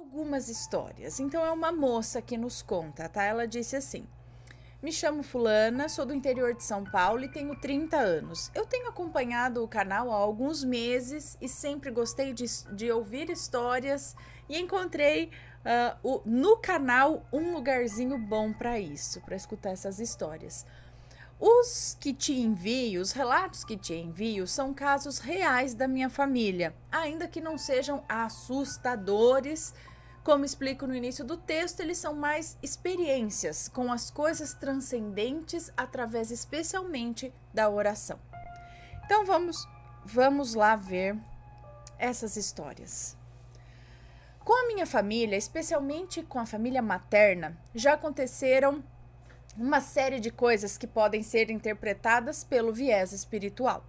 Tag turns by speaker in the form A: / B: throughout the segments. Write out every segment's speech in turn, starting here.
A: algumas histórias. Então é uma moça que nos conta, tá? Ela disse assim: me chamo fulana, sou do interior de São Paulo e tenho 30 anos. Eu tenho acompanhado o canal há alguns meses e sempre gostei de ouvir histórias e encontrei no canal um lugarzinho bom para isso, para escutar essas histórias. Os relatos que te envio são casos reais da minha família, ainda que não sejam assustadores. Como explico no início do texto, eles são mais experiências com as coisas transcendentes através especialmente da oração. Então vamos lá ver essas histórias. Com a minha família, especialmente com a família materna, já aconteceram uma série de coisas que podem ser interpretadas pelo viés espiritual.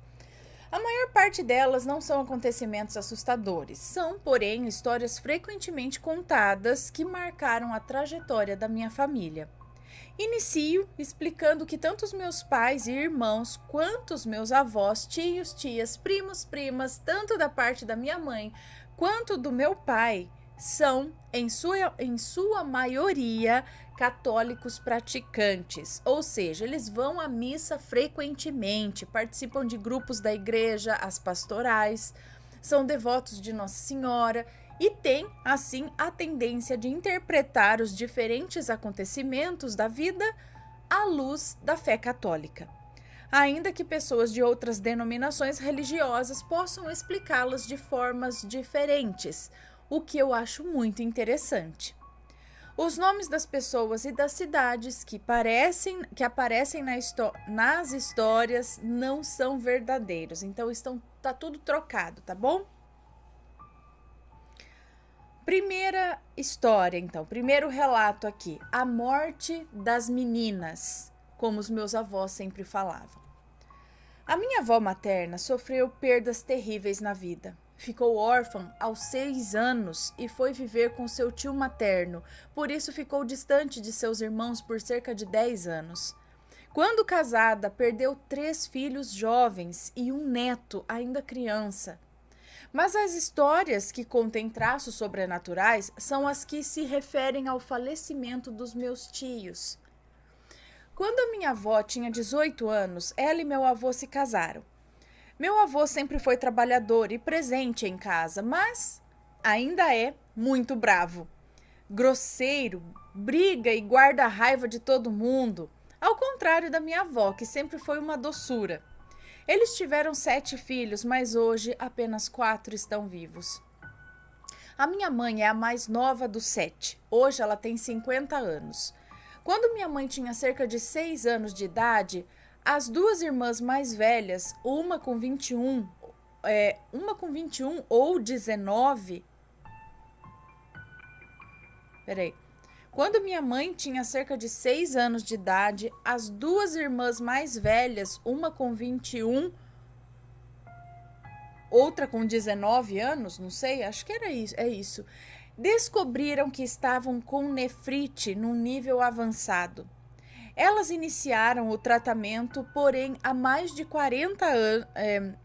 A: A maior parte delas não são acontecimentos assustadores, são, porém, histórias frequentemente contadas que marcaram a trajetória da minha família. Inicio explicando que tanto os meus pais e irmãos, quanto os meus avós, tios, tias, primos, primas, tanto da parte da minha mãe quanto do meu pai, são, em sua maioria, católicos praticantes, ou seja, eles vão à missa frequentemente, participam de grupos da igreja, as pastorais, são devotos de Nossa Senhora e têm, assim, a tendência de interpretar os diferentes acontecimentos da vida à luz da fé católica. Ainda que pessoas de outras denominações religiosas possam explicá-las de formas diferentes, o que eu acho muito interessante. Os nomes das pessoas e das cidades que aparecem nas histórias não são verdadeiros, então tá tudo trocado, tá bom? Primeira história, então, primeiro relato aqui, a morte das meninas, como os meus avós sempre falavam. A minha avó materna sofreu perdas terríveis na vida. Ficou órfã aos 6 anos e foi viver com seu tio materno, por isso ficou distante de seus irmãos por cerca de 10 anos. Quando casada, perdeu 3 filhos jovens e um neto ainda criança. Mas as histórias que contêm traços sobrenaturais são as que se referem ao falecimento dos meus tios. Quando a minha avó tinha 18 anos, ela e meu avô se casaram. Meu avô sempre foi trabalhador e presente em casa, mas ainda é muito bravo. Grosseiro, briga e guarda a raiva de todo mundo, ao contrário da minha avó, que sempre foi uma doçura. Eles tiveram 7 filhos, mas hoje apenas 4 estão vivos. A minha mãe é a mais nova dos 7. Hoje ela tem 50 anos. Quando minha mãe tinha cerca de 6 anos de idade, as 2 irmãs mais velhas, uma com 21 ou 19. Quando minha mãe tinha cerca de 6 anos de idade, as 2 irmãs mais velhas, uma com 21, outra com 19 anos, não sei, acho que é isso, descobriram que estavam com nefrite num nível avançado. Elas iniciaram o tratamento, porém há mais de 40 anos.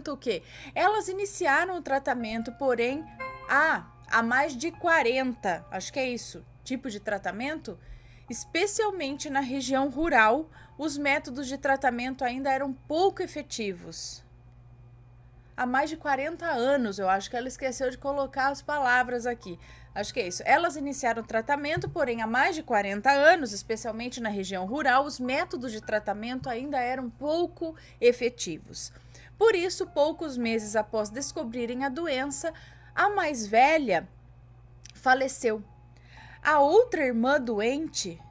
A: O quê? Elas iniciaram o tratamento, porém há mais de 40, acho que é isso, tipo de tratamento. Especialmente na região rural, os métodos de tratamento ainda eram pouco efetivos. Há mais de 40 anos, eu acho que ela esqueceu de colocar as palavras aqui. Acho que é isso. Elas iniciaram o tratamento, porém há mais de 40 anos, especialmente na região rural, os métodos de tratamento ainda eram pouco efetivos. Por isso, poucos meses após descobrirem a doença, a mais velha faleceu. A outra irmã doente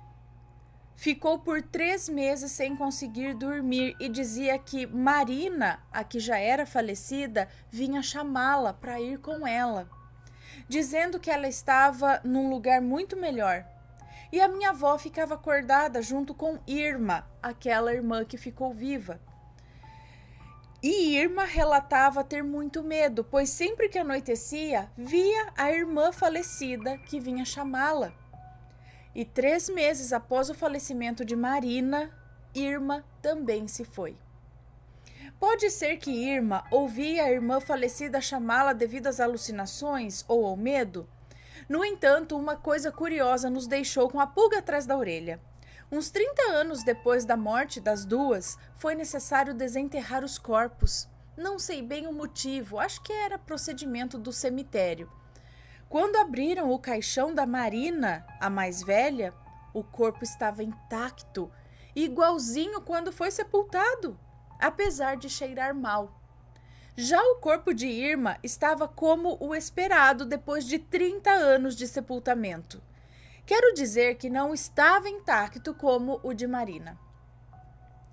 A: ficou por 3 meses sem conseguir dormir e dizia que Marina, a que já era falecida, vinha chamá-la para ir com ela, dizendo que ela estava num lugar muito melhor. E a minha avó ficava acordada junto com Irma, aquela irmã que ficou viva. E Irma relatava ter muito medo, pois sempre que anoitecia, via a irmã falecida que vinha chamá-la. E 3 meses após o falecimento de Marina, Irma também se foi. Pode ser que Irma ouvia a irmã falecida chamá-la devido às alucinações ou ao medo? No entanto, uma coisa curiosa nos deixou com a pulga atrás da orelha. Uns 30 anos depois da morte das duas, foi necessário desenterrar os corpos. Não sei bem o motivo, acho que era procedimento do cemitério. Quando abriram o caixão da Marina, a mais velha, o corpo estava intacto, igualzinho quando foi sepultado, apesar de cheirar mal. Já o corpo de Irma estava como o esperado depois de 30 anos de sepultamento. Quero dizer que não estava intacto como o de Marina.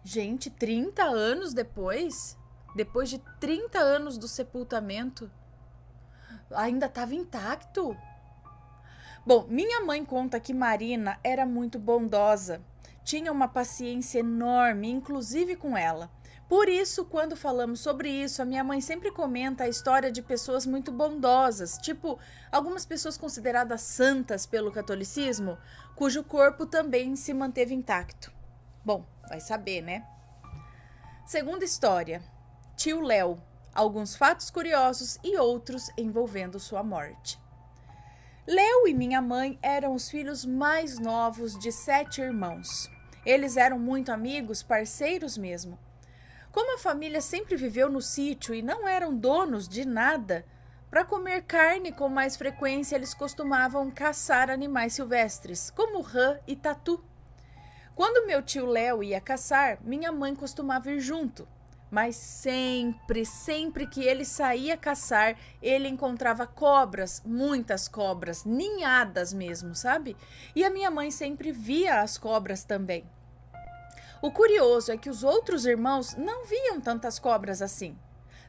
A: Gente, 30 anos depois? Depois de 30 anos do sepultamento, ainda estava intacto? Bom, minha mãe conta que Marina era muito bondosa. Tinha uma paciência enorme, inclusive com ela. Por isso, quando falamos sobre isso, a minha mãe sempre comenta a história de pessoas muito bondosas, tipo algumas pessoas consideradas santas pelo catolicismo, cujo corpo também se manteve intacto. Bom, vai saber, né? Segunda história, Tio Léo, alguns fatos curiosos e outros envolvendo sua morte. Léo e minha mãe eram os filhos mais novos de 7 irmãos. Eles eram muito amigos, parceiros mesmo. Como a família sempre viveu no sítio e não eram donos de nada, para comer carne com mais frequência eles costumavam caçar animais silvestres, como rã e tatu. Quando meu tio Léo ia caçar, minha mãe costumava ir junto. Mas sempre que ele saía caçar, ele encontrava cobras, muitas cobras, ninhadas mesmo, sabe? E a minha mãe sempre via as cobras também. O curioso é que os outros irmãos não viam tantas cobras assim.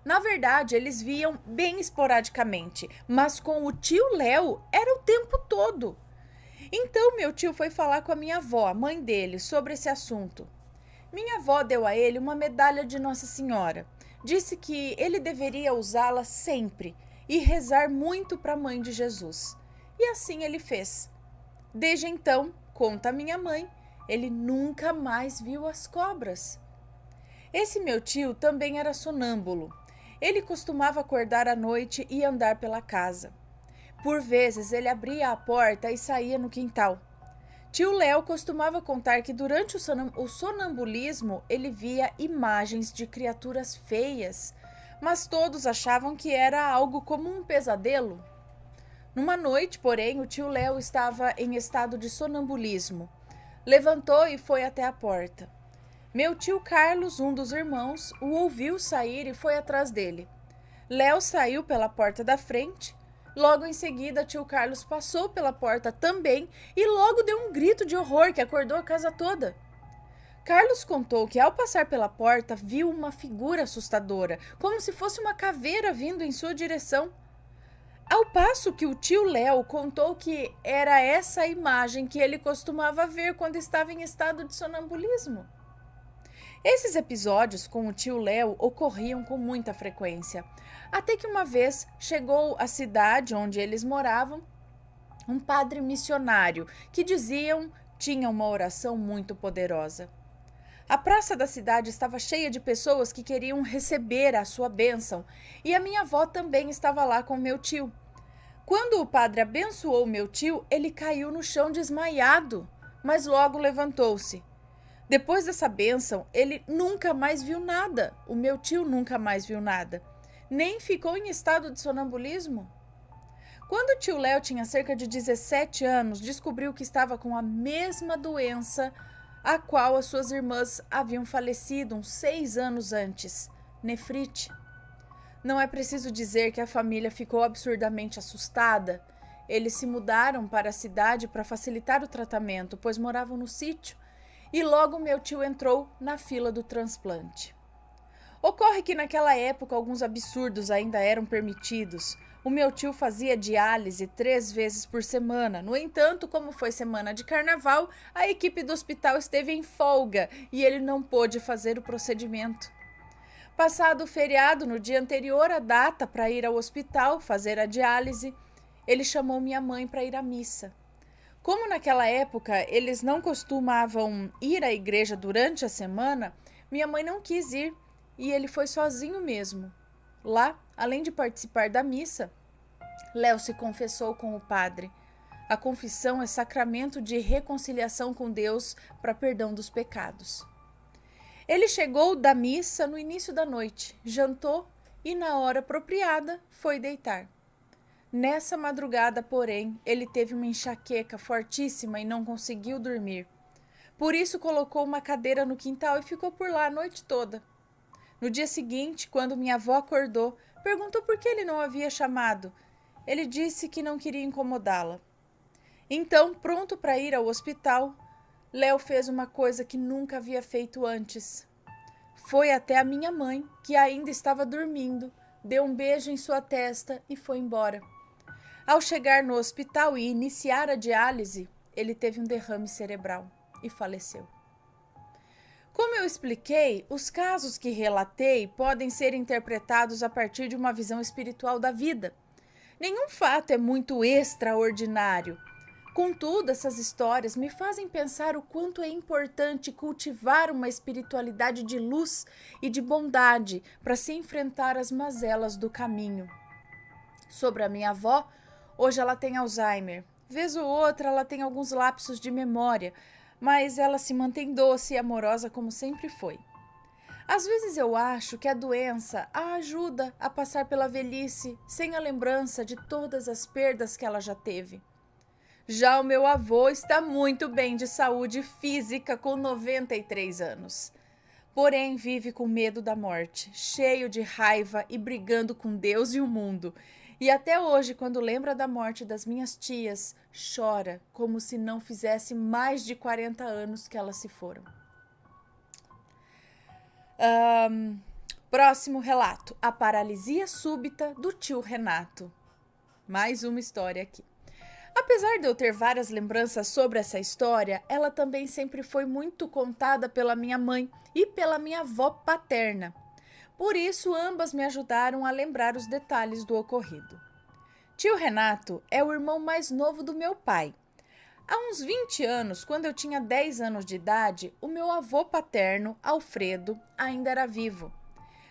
A: Na verdade, eles viam bem esporadicamente, mas com o tio Léo era o tempo todo. Então, meu tio foi falar com a minha avó, a mãe dele, sobre esse assunto. Minha avó deu a ele uma medalha de Nossa Senhora. Disse que ele deveria usá-la sempre e rezar muito para a mãe de Jesus. E assim ele fez. Desde então, conta a minha mãe, ele nunca mais viu as cobras. Esse meu tio também era sonâmbulo. Ele costumava acordar à noite e andar pela casa. Por vezes ele abria a porta e saía no quintal. Tio Léo costumava contar que durante o sonambulismo ele via imagens de criaturas feias, mas todos achavam que era algo como um pesadelo. Numa noite, porém, o tio Léo estava em estado de sonambulismo. Levantou e foi até a porta. Meu tio Carlos, um dos irmãos, o ouviu sair e foi atrás dele. Léo saiu pela porta da frente. Logo em seguida, tio Carlos passou pela porta também e logo deu um grito de horror que acordou a casa toda. Carlos contou que ao passar pela porta viu uma figura assustadora, como se fosse uma caveira vindo em sua direção. Ao passo que o tio Léo contou que era essa a imagem que ele costumava ver quando estava em estado de sonambulismo. Esses episódios com o tio Léo ocorriam com muita frequência, até que uma vez chegou à cidade onde eles moravam um padre missionário que diziam tinha uma oração muito poderosa. A praça da cidade estava cheia de pessoas que queriam receber a sua bênção e a minha avó também estava lá com meu tio. Quando o padre abençoou meu tio, ele caiu no chão desmaiado, mas logo levantou-se. Depois dessa bênção, ele nunca mais viu nada. O meu tio nunca mais viu nada. Nem ficou em estado de sonambulismo. Quando o tio Léo tinha cerca de 17 anos, descobriu que estava com a mesma doença a qual as suas irmãs haviam falecido uns 6 anos antes, nefrite. Não é preciso dizer que a família ficou absurdamente assustada. Eles se mudaram para a cidade para facilitar o tratamento, pois moravam no sítio, e logo meu tio entrou na fila do transplante. Ocorre que naquela época alguns absurdos ainda eram permitidos. O meu tio fazia diálise 3 vezes por semana. No entanto, como foi semana de carnaval, a equipe do hospital esteve em folga e ele não pôde fazer o procedimento. Passado o feriado, no dia anterior à data para ir ao hospital fazer a diálise, ele chamou minha mãe para ir à missa. Como naquela época eles não costumavam ir à igreja durante a semana, minha mãe não quis ir e ele foi sozinho mesmo. Lá, além de participar da missa, Léo se confessou com o padre. A confissão é sacramento de reconciliação com Deus para perdão dos pecados. Ele chegou da missa no início da noite, jantou e, na hora apropriada, foi deitar. Nessa madrugada, porém, ele teve uma enxaqueca fortíssima e não conseguiu dormir. Por isso, colocou uma cadeira no quintal e ficou por lá a noite toda. No dia seguinte, quando minha avó acordou, perguntou por que ele não havia chamado. Ele disse que não queria incomodá-la. Então, pronto para ir ao hospital, Léo fez uma coisa que nunca havia feito antes. Foi até a minha mãe, que ainda estava dormindo, deu um beijo em sua testa e foi embora. Ao chegar no hospital e iniciar a diálise, ele teve um derrame cerebral e faleceu. Como eu expliquei, os casos que relatei podem ser interpretados a partir de uma visão espiritual da vida. Nenhum fato é muito extraordinário. Contudo, essas histórias me fazem pensar o quanto é importante cultivar uma espiritualidade de luz e de bondade para se enfrentar as mazelas do caminho. Sobre a minha avó, hoje ela tem Alzheimer. Vez ou outra ela tem alguns lapsos de memória, mas ela se mantém doce e amorosa como sempre foi. Às vezes eu acho que a doença a ajuda a passar pela velhice sem a lembrança de todas as perdas que ela já teve. Já o meu avô está muito bem de saúde física com 93 anos. Porém, vive com medo da morte, cheio de raiva e brigando com Deus e o mundo. E até hoje, quando lembra da morte das minhas tias, chora como se não fizesse mais de 40 anos que elas se foram. Próximo relato. A paralisia súbita do tio Renato. Mais uma história aqui. Apesar de eu ter várias lembranças sobre essa história, ela também sempre foi muito contada pela minha mãe e pela minha avó paterna. Por isso, ambas me ajudaram a lembrar os detalhes do ocorrido. Tio Renato é o irmão mais novo do meu pai. Há uns 20 anos, quando eu tinha 10 anos de idade, o meu avô paterno, Alfredo, ainda era vivo.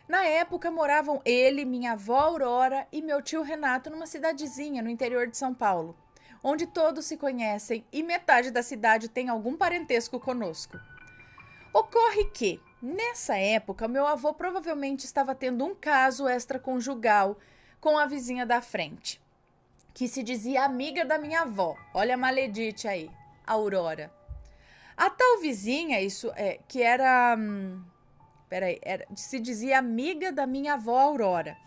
A: Na época, moravam ele, minha avó Aurora e meu tio Renato numa cidadezinha no interior de São Paulo, onde todos se conhecem e metade da cidade tem algum parentesco conosco. Ocorre que, nessa época, meu avô provavelmente estava tendo um caso extraconjugal com a vizinha da frente, que se dizia amiga da minha avó. Olha a maledite aí, Aurora. A tal vizinha, se dizia amiga da minha avó Aurora.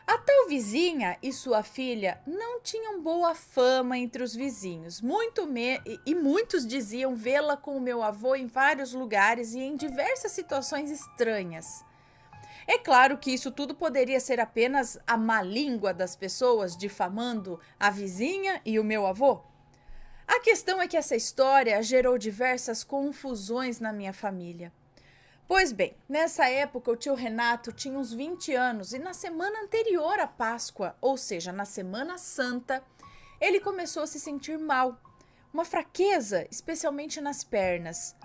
A: A tal vizinha e sua filha não tinham boa fama entre os vizinhos. Muitos diziam vê-la com o meu avô em vários lugares e em diversas situações estranhas. É claro que isso tudo poderia ser apenas a má língua das pessoas difamando a vizinha e o meu avô. A questão é que essa história gerou diversas confusões na minha família. Pois bem, nessa época o tio Renato tinha uns 20 anos e na semana anterior à Páscoa, ou seja, na Semana Santa, ele começou a se sentir mal, uma fraqueza, especialmente nas pernas.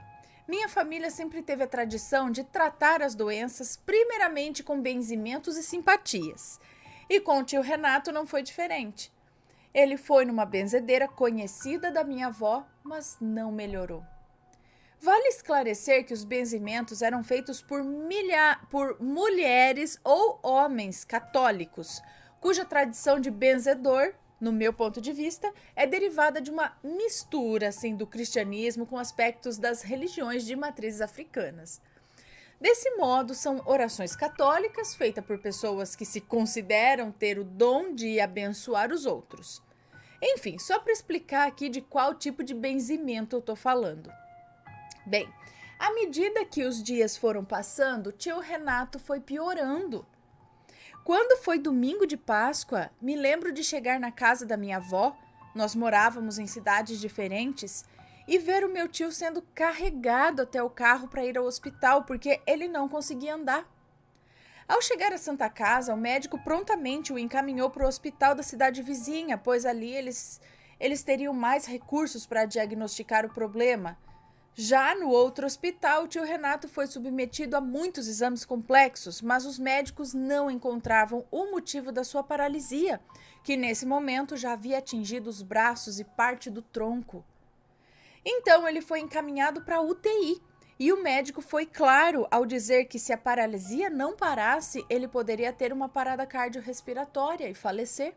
A: Minha família sempre teve a tradição de tratar as doenças primeiramente com benzimentos e simpatias. E com o tio Renato não foi diferente. Ele foi numa benzedeira conhecida da minha avó, mas não melhorou. Vale esclarecer que os benzimentos eram feitos por mulheres ou homens católicos, cuja tradição de benzedor, no meu ponto de vista, é derivada de uma mistura assim, do cristianismo com aspectos das religiões de matrizes africanas. Desse modo, são orações católicas feitas por pessoas que se consideram ter o dom de abençoar os outros. Enfim, só para explicar aqui de qual tipo de benzimento eu estou falando. Bem, à medida que os dias foram passando, tio Renato foi piorando. Quando foi domingo de Páscoa, me lembro de chegar na casa da minha avó, nós morávamos em cidades diferentes, e ver o meu tio sendo carregado até o carro para ir ao hospital, porque ele não conseguia andar. Ao chegar à Santa Casa, o médico prontamente o encaminhou para o hospital da cidade vizinha, pois ali eles teriam mais recursos para diagnosticar o problema. Já no outro hospital, o tio Renato foi submetido a muitos exames complexos, mas os médicos não encontravam o motivo da sua paralisia, que nesse momento já havia atingido os braços e parte do tronco. Então ele foi encaminhado para a UTI e o médico foi claro ao dizer que se a paralisia não parasse, ele poderia ter uma parada cardiorrespiratória e falecer.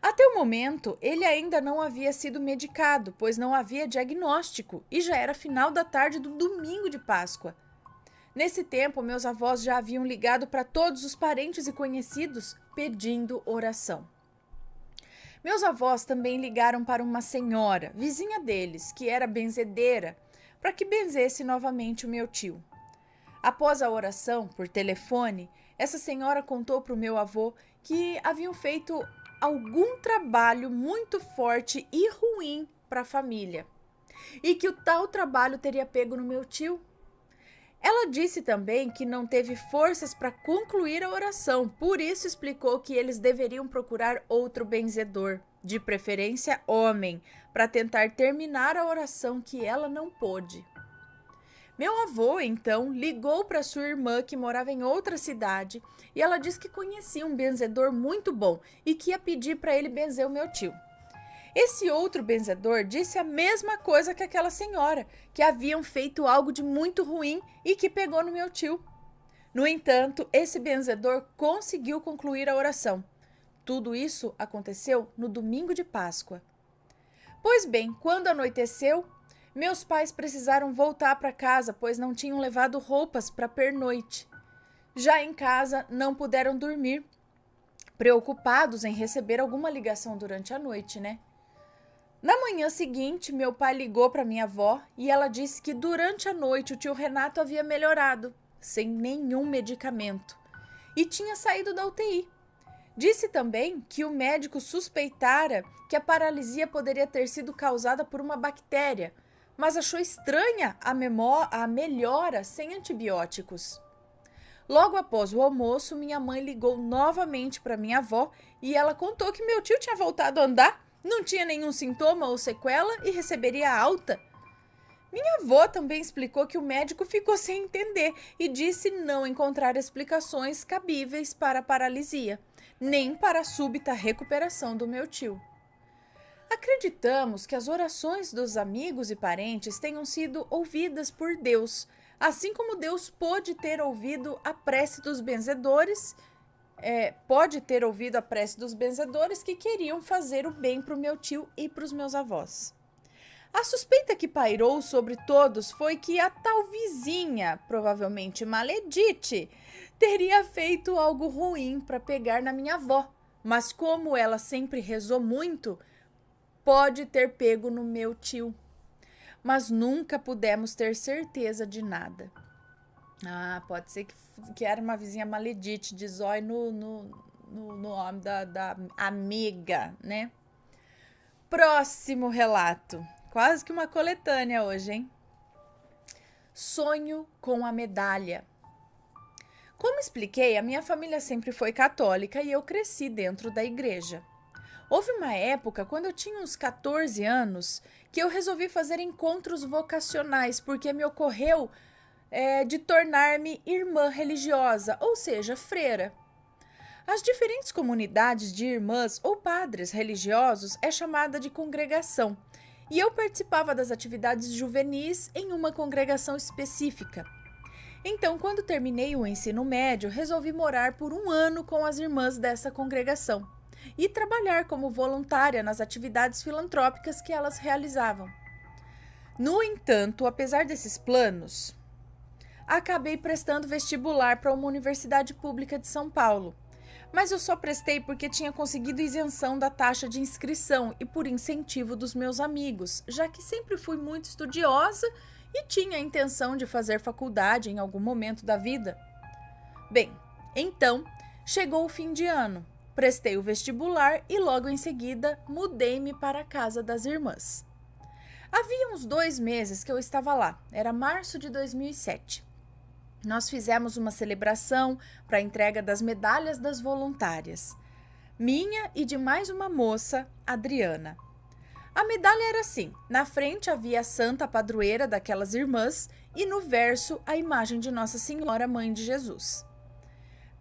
A: Até o momento, ele ainda não havia sido medicado, pois não havia diagnóstico e já era final da tarde do domingo de Páscoa. Nesse tempo, meus avós já haviam ligado para todos os parentes e conhecidos pedindo oração. Meus avós também ligaram para uma senhora, vizinha deles, que era benzedeira, para que benzesse novamente o meu tio. Após a oração, por telefone, essa senhora contou para o meu avô que haviam feito algum trabalho muito forte e ruim para a família e que o tal trabalho teria pego no meu tio. Ela disse também que não teve forças para concluir a oração, por isso explicou que eles deveriam procurar outro benzedor, de preferência homem, para tentar terminar a oração que ela não pôde. Meu avô, então, ligou para sua irmã que morava em outra cidade e ela disse que conhecia um benzedor muito bom e que ia pedir para ele benzer o meu tio. Esse outro benzedor disse a mesma coisa que aquela senhora, que haviam feito algo de muito ruim e que pegou no meu tio. No entanto, esse benzedor conseguiu concluir a oração. Tudo isso aconteceu no domingo de Páscoa. Pois bem, quando anoiteceu, meus pais precisaram voltar para casa, pois não tinham levado roupas para pernoite. Já em casa, não puderam dormir, preocupados em receber alguma ligação durante a noite, né? Na manhã seguinte, meu pai ligou para minha avó e ela disse que durante a noite o tio Renato havia melhorado, sem nenhum medicamento, e tinha saído da UTI. Disse também que o médico suspeitara que a paralisia poderia ter sido causada por uma bactéria, mas achou estranha a melhora sem antibióticos. Logo após o almoço, minha mãe ligou novamente para minha avó e ela contou que meu tio tinha voltado a andar, não tinha nenhum sintoma ou sequela e receberia alta. Minha avó também explicou que o médico ficou sem entender e disse não encontrar explicações cabíveis para a paralisia, nem para a súbita recuperação do meu tio. Acreditamos que as orações dos amigos e parentes tenham sido ouvidas por Deus, assim como Deus pode ter ouvido a prece dos benzedores, que queriam fazer o bem para o meu tio e para os meus avós. A suspeita que pairou sobre todos foi que a tal vizinha, provavelmente maledite, teria feito algo ruim para pegar na minha avó, mas como ela sempre rezou muito, pode ter pego no meu tio. Mas nunca pudemos ter certeza de nada. Pode ser que era uma vizinha maledite, de zóio no nome da amiga, né? Próximo relato. Quase que uma coletânea hoje, hein? Sonho com a medalha. Como expliquei, a minha família sempre foi católica e eu cresci dentro da igreja. Houve uma época, quando eu tinha uns 14 anos, que eu resolvi fazer encontros vocacionais, porque me ocorreu de tornar-me irmã religiosa, ou seja, freira. As diferentes comunidades de irmãs ou padres religiosos é chamada de congregação, e eu participava das atividades juvenis em uma congregação específica. Então, quando terminei o ensino médio, resolvi morar por 1 ano com as irmãs dessa congregação e trabalhar como voluntária nas atividades filantrópicas que elas realizavam. No entanto, apesar desses planos, acabei prestando vestibular para uma universidade pública de São Paulo. Mas eu só prestei porque tinha conseguido isenção da taxa de inscrição e por incentivo dos meus amigos, já que sempre fui muito estudiosa e tinha a intenção de fazer faculdade em algum momento da vida. Bem, então chegou o fim de ano, prestei o vestibular e logo em seguida mudei-me para a casa das irmãs. Havia uns 2 meses que eu estava lá, era março de 2007. Nós fizemos uma celebração para a entrega das medalhas das voluntárias, minha e de mais uma moça, Adriana. A medalha era assim: na frente havia a santa padroeira daquelas irmãs e no verso a imagem de Nossa Senhora, Mãe de Jesus.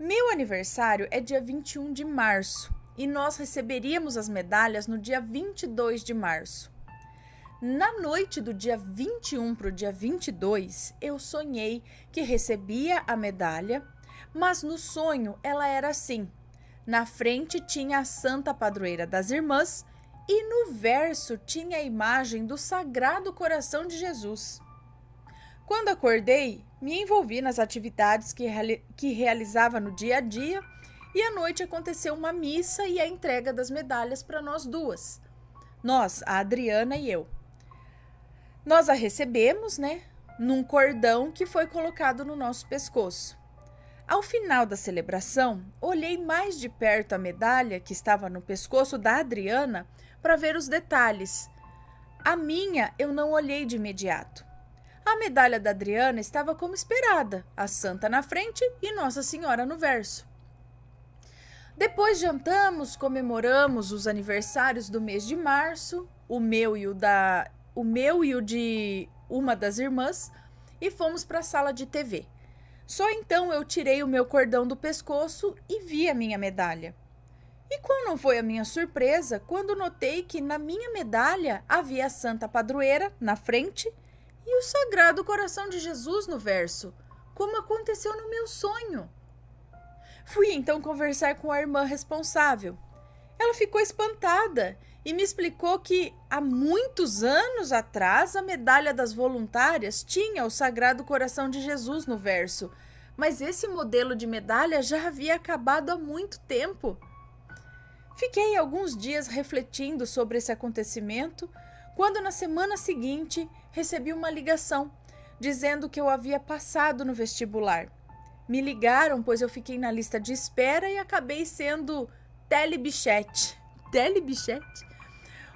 A: Meu aniversário é dia 21 de março e nós receberíamos as medalhas no dia 22 de março. Na noite do dia 21 para o dia 22, eu sonhei que recebia a medalha, mas no sonho ela era assim: na frente tinha a santa padroeira das irmãs e no verso tinha a imagem do Sagrado Coração de Jesus. Quando acordei, me envolvi nas atividades que realizava no dia a dia e à noite aconteceu uma missa e a entrega das medalhas para nós duas. Nós, a Adriana e eu. Nós a recebemos, num cordão que foi colocado no nosso pescoço. Ao final da celebração, olhei mais de perto a medalha que estava no pescoço da Adriana para ver os detalhes. A minha eu não olhei de imediato. A medalha da Adriana estava como esperada, a santa na frente e Nossa Senhora no verso. Depois jantamos, comemoramos os aniversários do mês de março, o meu e o de uma das irmãs, e fomos para a sala de TV. Só então eu tirei o meu cordão do pescoço e vi a minha medalha. E qual não foi a minha surpresa quando notei que na minha medalha havia a santa padroeira na frente e o Sagrado Coração de Jesus no verso, como aconteceu no meu sonho. Fui então conversar com a irmã responsável. Ela ficou espantada e me explicou que há muitos anos atrás a medalha das voluntárias tinha o Sagrado Coração de Jesus no verso, mas esse modelo de medalha já havia acabado há muito tempo. Fiquei alguns dias refletindo sobre esse acontecimento, quando na semana seguinte recebi uma ligação dizendo que eu havia passado no vestibular. Me ligaram, pois eu fiquei na lista de espera e acabei sendo telebichete. Telebichete?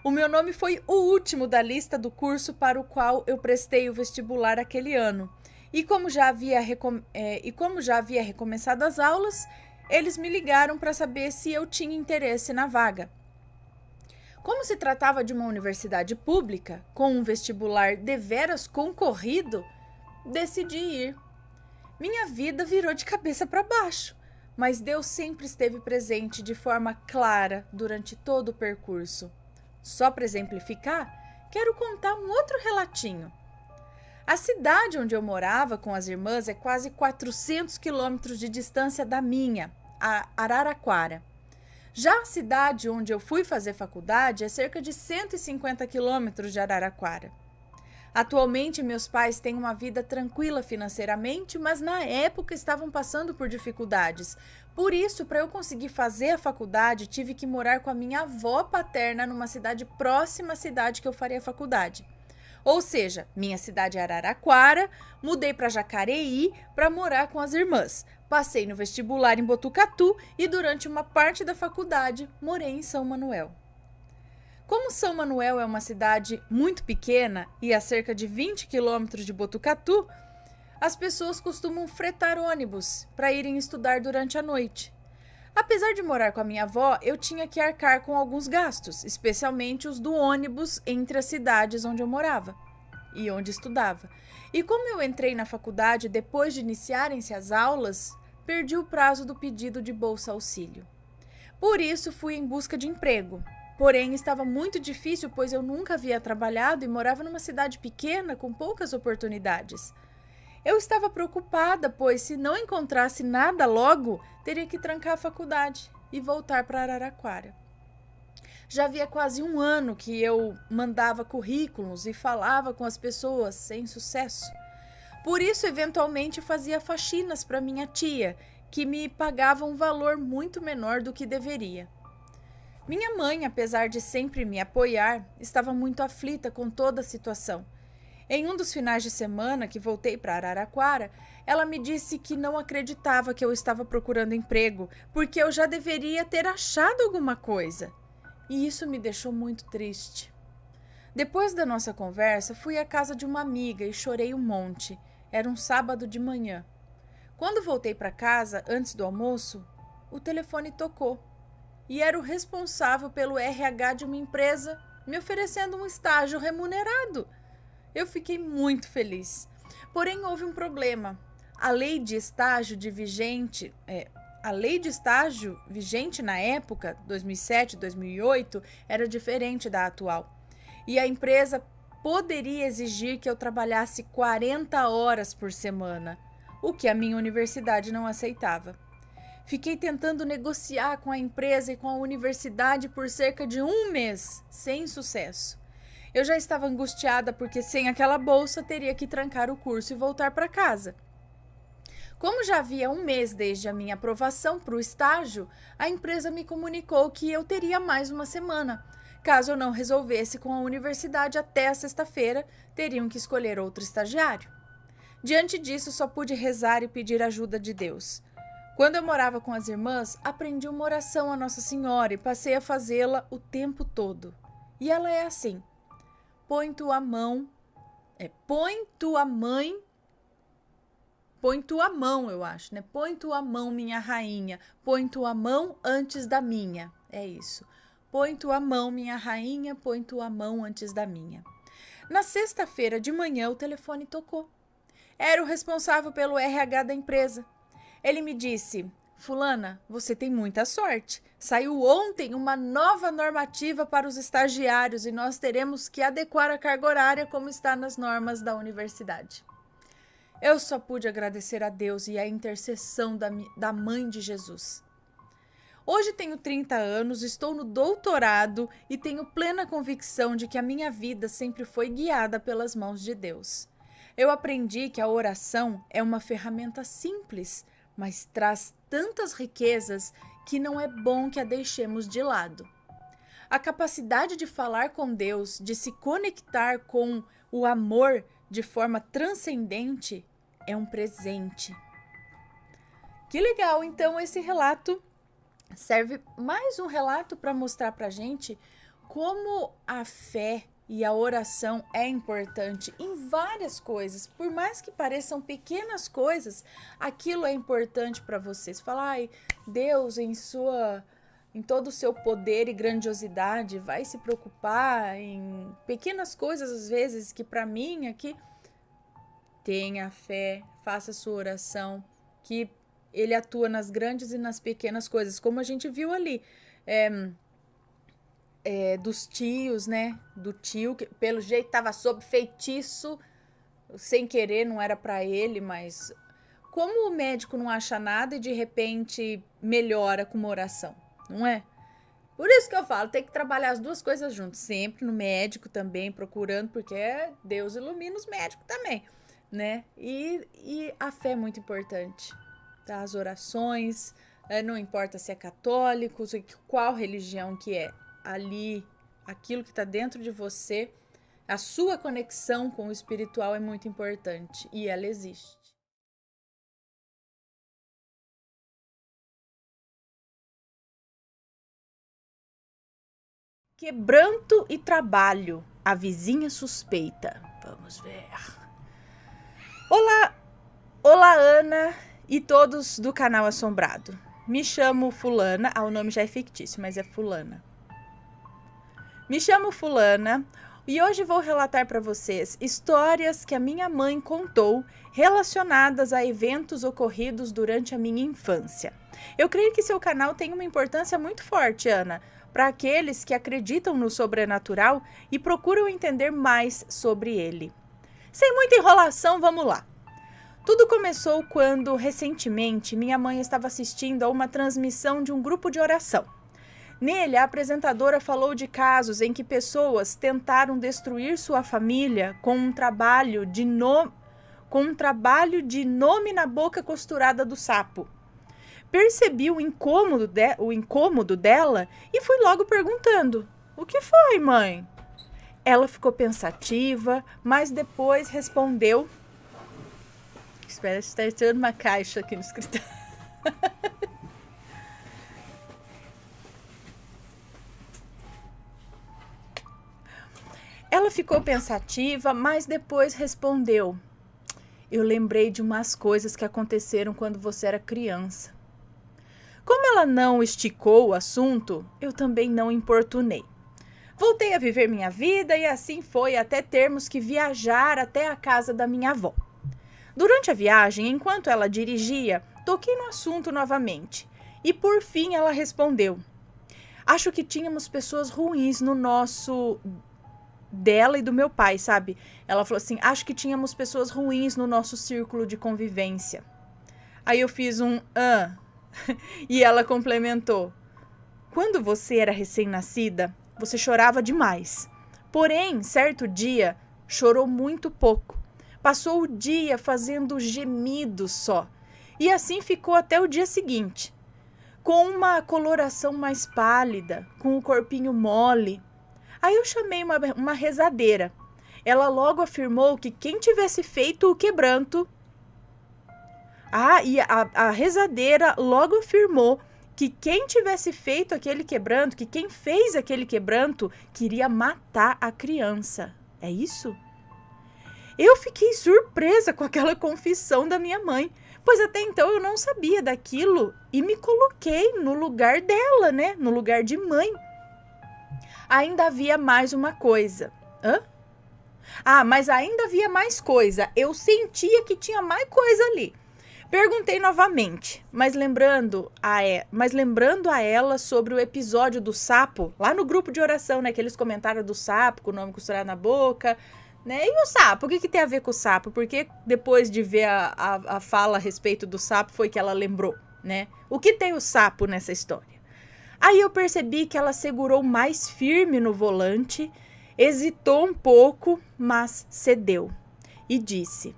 A: O meu nome foi o último da lista do curso para o qual eu prestei o vestibular aquele ano. E como já havia recomeçado as aulas, eles me ligaram para saber se eu tinha interesse na vaga. Como se tratava de uma universidade pública, com um vestibular deveras concorrido, decidi ir. Minha vida virou de cabeça para baixo, mas Deus sempre esteve presente de forma clara durante todo o percurso. Só para exemplificar, quero contar um outro relatinho. A cidade onde eu morava com as irmãs é quase 400 quilômetros de distância da minha, a Araraquara. Já a cidade onde eu fui fazer faculdade é cerca de 150 quilômetros de Araraquara. Atualmente, meus pais têm uma vida tranquila financeiramente, mas na época estavam passando por dificuldades. Por isso, para eu conseguir fazer a faculdade, tive que morar com a minha avó paterna numa cidade próxima à cidade que eu faria a faculdade. Ou seja, minha cidade é Araraquara, mudei para Jacareí para morar com as irmãs. Passei no vestibular em Botucatu e durante uma parte da faculdade morei em São Manuel. Como São Manuel é uma cidade muito pequena e a cerca de 20 quilômetros de Botucatu, as pessoas costumam fretar ônibus para irem estudar durante a noite. Apesar de morar com a minha avó, eu tinha que arcar com alguns gastos, especialmente os do ônibus entre as cidades onde eu morava e onde estudava. E como eu entrei na faculdade depois de iniciarem-se as aulas, perdi o prazo do pedido de bolsa auxílio. Por isso, fui em busca de emprego. Porém, estava muito difícil, pois eu nunca havia trabalhado e morava numa cidade pequena com poucas oportunidades. Eu estava preocupada, pois se não encontrasse nada logo, teria que trancar a faculdade e voltar para Araraquara. Já havia quase um ano que eu mandava currículos e falava com as pessoas sem sucesso. Por isso, eventualmente, fazia faxinas para minha tia, que me pagava um valor muito menor do que deveria. Minha mãe, apesar de sempre me apoiar, estava muito aflita com toda a situação. Em um dos finais de semana que voltei para Araraquara, ela me disse que não acreditava que eu estava procurando emprego, porque eu já deveria ter achado alguma coisa. E isso me deixou muito triste. Depois da nossa conversa, fui à casa de uma amiga e chorei um monte. Era um sábado de manhã. Quando voltei para casa, antes do almoço, o telefone tocou. E era o responsável pelo RH de uma empresa me oferecendo um estágio remunerado. Eu fiquei muito feliz. Porém, houve um problema. A lei de estágio vigente na época, 2007, 2008, era diferente da atual. E a empresa poderia exigir que eu trabalhasse 40 horas por semana, o que a minha universidade não aceitava. Fiquei tentando negociar com a empresa e com a universidade por cerca de um mês, sem sucesso. Eu já estava angustiada porque sem aquela bolsa teria que trancar o curso e voltar para casa. Como já havia um mês desde a minha aprovação para o estágio, a empresa me comunicou que eu teria mais uma semana. Caso eu não resolvesse com a universidade até a sexta-feira, teriam que escolher outro estagiário. Diante disso, só pude rezar e pedir ajuda de Deus. Quando eu morava com as irmãs, aprendi uma oração a Nossa Senhora e passei a fazê-la o tempo todo. E ela é assim: põe tua mão, eu acho, né? Põe tua mão, minha rainha, põe tua mão antes da minha. É isso. Põe tua mão, minha rainha, põe tua mão antes da minha. Na sexta-feira de manhã, o telefone tocou. Era o responsável pelo RH da empresa. Ele me disse: fulana, você tem muita sorte. Saiu ontem uma nova normativa para os estagiários e nós teremos que adequar a carga horária como está nas normas da universidade. Eu só pude agradecer a Deus e a intercessão da Mãe de Jesus. Hoje tenho 30 anos, estou no doutorado e tenho plena convicção de que a minha vida sempre foi guiada pelas mãos de Deus. Eu aprendi que a oração é uma ferramenta simples, mas traz tantas riquezas que não é bom que a deixemos de lado. A capacidade de falar com Deus, de se conectar com o amor de forma transcendente, é um presente. Que legal, então esse relato serve mais um relato para mostrar para a gente como a fé e a oração é importante em várias coisas. Por mais que pareçam pequenas coisas, aquilo é importante para você. Você fala: ai, Deus em todo o seu poder e grandiosidade vai se preocupar em pequenas coisas às vezes que para mim aqui. Tenha fé, faça sua oração, que ele atua nas grandes e nas pequenas coisas, como a gente viu ali, dos tios, né? Do tio, que pelo jeito estava sob feitiço, sem querer, não era para ele, mas como o médico não acha nada e de repente melhora com uma oração, não é? Por isso que eu falo, tem que trabalhar as duas coisas juntas, sempre no médico também, procurando, porque Deus ilumina os médicos também, né? E a fé é muito importante, tá? As orações, não importa se é católico, qual religião que é, ali, aquilo que está dentro de você, a sua conexão com o espiritual é muito importante e ela existe. Quebranto e trabalho, a vizinha suspeita. Vamos ver. Olá Ana e todos do canal Assombrado. Me chamo Fulana, o nome já é fictício, mas é Fulana. Me chamo Fulana e hoje vou relatar para vocês histórias que a minha mãe contou relacionadas a eventos ocorridos durante a minha infância. Eu creio que seu canal tem uma importância muito forte, Ana, para aqueles que acreditam no sobrenatural e procuram entender mais sobre ele. Sem muita enrolação, vamos lá. Tudo começou quando, recentemente, minha mãe estava assistindo a uma transmissão de um grupo de oração. Nele, a apresentadora falou de casos em que pessoas tentaram destruir sua família com um trabalho de nome na boca costurada do sapo. Percebi o incômodo dela e fui logo perguntando: o que foi, mãe? Ela ficou pensativa, mas depois respondeu... Espera, está entrando uma caixa aqui no escritório. Ela ficou pensativa, mas depois respondeu: eu lembrei de umas coisas que aconteceram quando você era criança. Como ela não esticou o assunto, eu também não importunei. Voltei a viver minha vida e assim foi até termos que viajar até a casa da minha avó. Durante a viagem, enquanto ela dirigia, toquei no assunto novamente. E por fim ela respondeu: acho que tínhamos pessoas ruins no nosso... dela e do meu pai, sabe? Ela falou assim, acho que tínhamos pessoas ruins no nosso círculo de convivência. Aí eu fiz um e ela complementou: quando você era recém-nascida, você chorava demais. Porém, certo dia, chorou muito pouco. Passou o dia fazendo gemidos só. E assim ficou até o dia seguinte, com uma coloração mais pálida, com o corpinho mole. Aí eu chamei uma rezadeira. Ela logo afirmou que quem tivesse feito o quebranto... e a rezadeira logo afirmou que quem tivesse feito aquele quebranto, que quem fez aquele quebranto, queria matar a criança. É isso? Eu fiquei surpresa com aquela confissão da minha mãe, pois até então eu não sabia daquilo e me coloquei no lugar dela, né? No lugar de mãe. Ainda havia mais uma coisa. Mas ainda havia mais coisa. Eu sentia que tinha mais coisa ali. Perguntei novamente, mas lembrando a ela sobre o episódio do sapo, lá no grupo de oração, né? Que eles comentaram do sapo com o nome costurado na boca, né? E o sapo, o que tem a ver com o sapo? Porque depois de ver a fala a respeito do sapo foi que ela lembrou, né? O que tem o sapo nessa história? Aí eu percebi que ela segurou mais firme no volante, hesitou um pouco, mas cedeu e disse: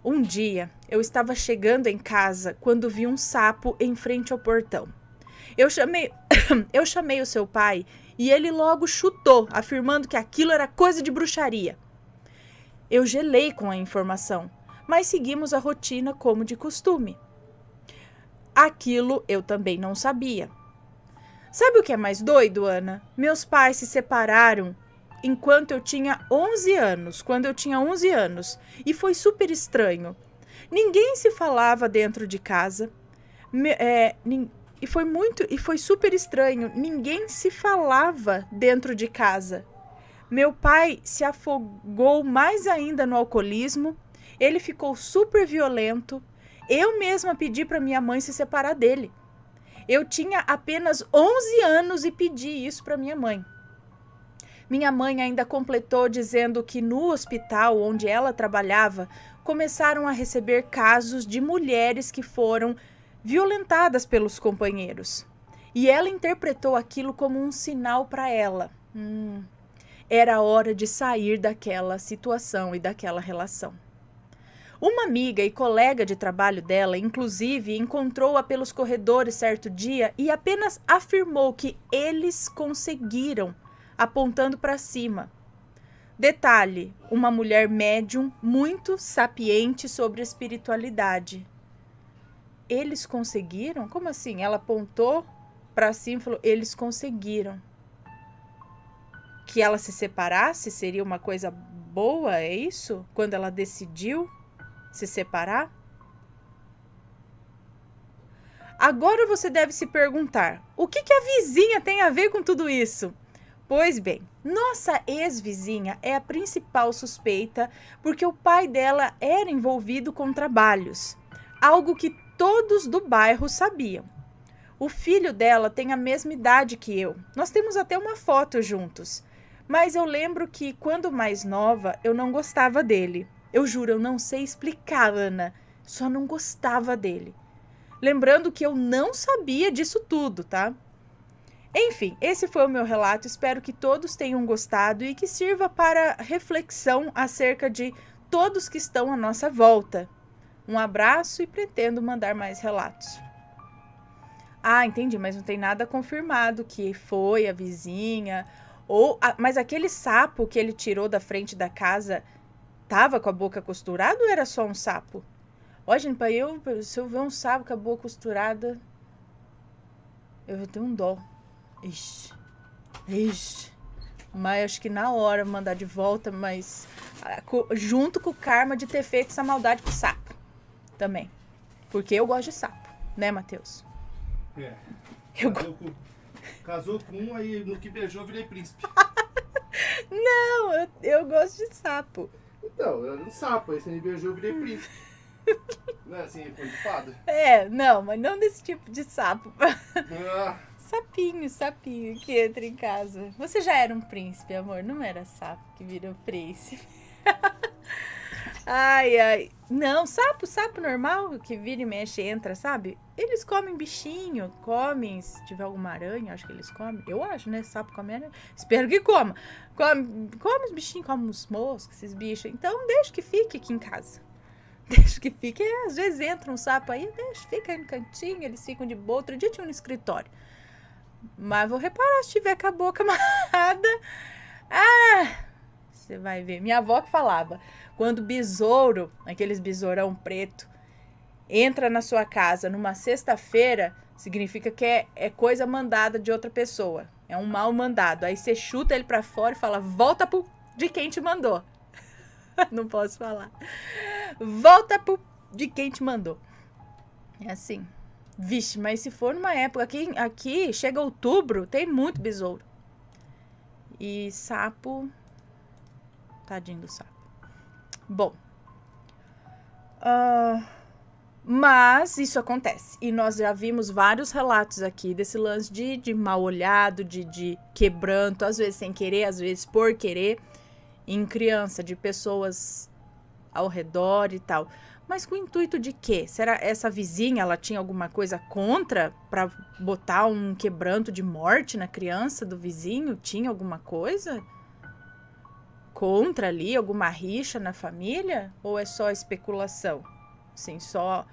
A: um dia eu estava chegando em casa quando vi um sapo em frente ao portão. Eu chamei o seu pai e ele logo chutou, afirmando que aquilo era coisa de bruxaria. Eu gelei com a informação, mas seguimos a rotina como de costume. Aquilo eu também não sabia. Sabe o que é mais doido, Ana? Meus pais se separaram enquanto eu tinha 11 anos, quando eu tinha 11 anos, e foi super estranho. Ninguém se falava dentro de casa, e foi super estranho, ninguém se falava dentro de casa. Meu pai se afogou mais ainda no alcoolismo, ele ficou super violento, eu mesma pedi para minha mãe se separar dele. Eu tinha apenas 11 anos e pedi isso para minha mãe. Minha mãe ainda completou dizendo que no hospital onde ela trabalhava, começaram a receber casos de mulheres que foram violentadas pelos companheiros. E ela interpretou aquilo como um sinal para ela. Era hora de sair daquela situação e daquela relação. Uma amiga e colega de trabalho dela, inclusive, encontrou-a pelos corredores certo dia e apenas afirmou que eles conseguiram, apontando para cima. Detalhe, uma mulher médium muito sapiente sobre espiritualidade. Eles conseguiram? Como assim? Ela apontou para cima e falou, eles conseguiram. Que ela se separasse seria uma coisa boa, é isso? Quando ela decidiu se separar? Agora você deve se perguntar, o que a vizinha tem a ver com tudo isso? Pois bem, nossa ex-vizinha é a principal suspeita porque o pai dela era envolvido com trabalhos, algo que todos do bairro sabiam. O filho dela tem a mesma idade que eu, nós temos até uma foto juntos, mas eu lembro que quando mais nova eu não gostava dele. Eu juro, eu não sei explicar, Ana, só não gostava dele. Lembrando que eu não sabia disso tudo, tá? Enfim, esse foi o meu relato, espero que todos tenham gostado e que sirva para reflexão acerca de todos que estão à nossa volta. Um abraço e pretendo mandar mais relatos. Entendi, mas não tem nada confirmado que foi a vizinha, mas aquele sapo que ele tirou da frente da casa tava com a boca costurada ou era só um sapo? Ó, gente, se eu ver um sapo com a boca costurada, eu vou ter um dó. Ixi. Mas acho que na hora mandar de volta, mas junto com o karma de ter feito essa maldade com o sapo também. Porque eu gosto de sapo, né, Matheus?
B: É. Casou com um, aí no que beijou, virei príncipe.
A: Não, eu gosto de sapo.
B: Então, eu era um sapo, aí você me beijou, eu virei príncipe. Não é assim, foi de fada?
A: Não, mas não desse tipo de sapo.
B: Ah,
A: Sapinho que entra em casa. Você já era um príncipe, amor, não era sapo que virou príncipe. Ai, ai. Não, sapo normal, que vira e mexe, entra, sabe? Eles comem bichinho, comem, se tiver alguma aranha, acho que eles comem. Eu acho, né? Sapo come aranha. Espero que coma. Come os bichinhos, come os moscos, esses bichos. Então, deixa que fique aqui em casa. Deixa que fique. Às vezes entra um sapo aí, deixa, fica aí no cantinho, eles ficam de boa. Outro dia tinha um no escritório. Mas vou reparar se tiver com a boca amarrada. Ah! Você vai ver. Minha avó que falava, quando besouro, aqueles besourão preto, entra na sua casa numa sexta-feira, significa que é coisa mandada de outra pessoa. É um mal mandado. Aí você chuta ele pra fora e fala, volta de quem te mandou. Não posso falar. Volta de quem te mandou. É assim. Vixe, mas se for numa época... Aqui chega outubro, tem muito besouro. E sapo... Tadinho do sapo. Bom. Mas isso acontece. E nós já vimos vários relatos aqui desse lance de mal olhado, de quebranto, às vezes sem querer, às vezes por querer, em criança, de pessoas ao redor e tal. Mas com o intuito de quê? Será essa vizinha, ela tinha alguma coisa contra para botar um quebranto de morte na criança do vizinho? Tinha alguma coisa contra ali, alguma rixa na família? Ou é só especulação? Assim, só...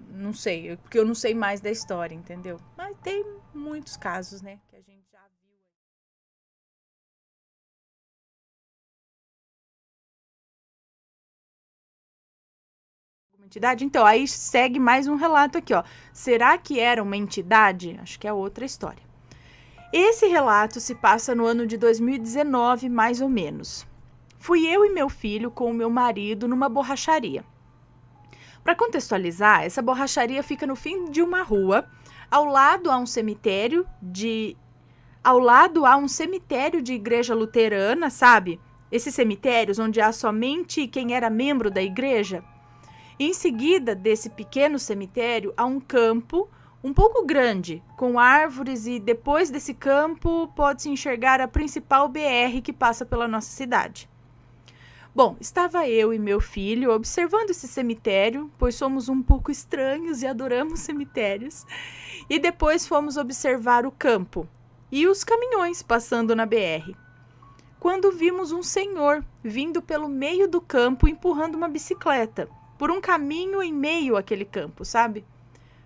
A: não sei, porque eu não sei mais da história, entendeu? Mas tem muitos casos, né, que a gente já viu. Uma entidade? Então, aí segue mais um relato aqui, ó. Será que era uma entidade? Acho que é outra história. Esse relato se passa no ano de 2019, mais ou menos. Fui eu e meu filho com o meu marido numa borracharia. Para contextualizar, essa borracharia fica no fim de uma rua, ao lado há um cemitério de igreja luterana, sabe? Esses cemitérios onde há somente quem era membro da igreja. E em seguida desse pequeno cemitério há um campo um pouco grande, com árvores, e depois desse campo pode-se enxergar a principal BR que passa pela nossa cidade. Bom, estava eu e meu filho observando esse cemitério, pois somos um pouco estranhos e adoramos cemitérios. E depois fomos observar o campo e os caminhões passando na BR. Quando vimos um senhor vindo pelo meio do campo empurrando uma bicicleta, por um caminho em meio àquele campo, sabe?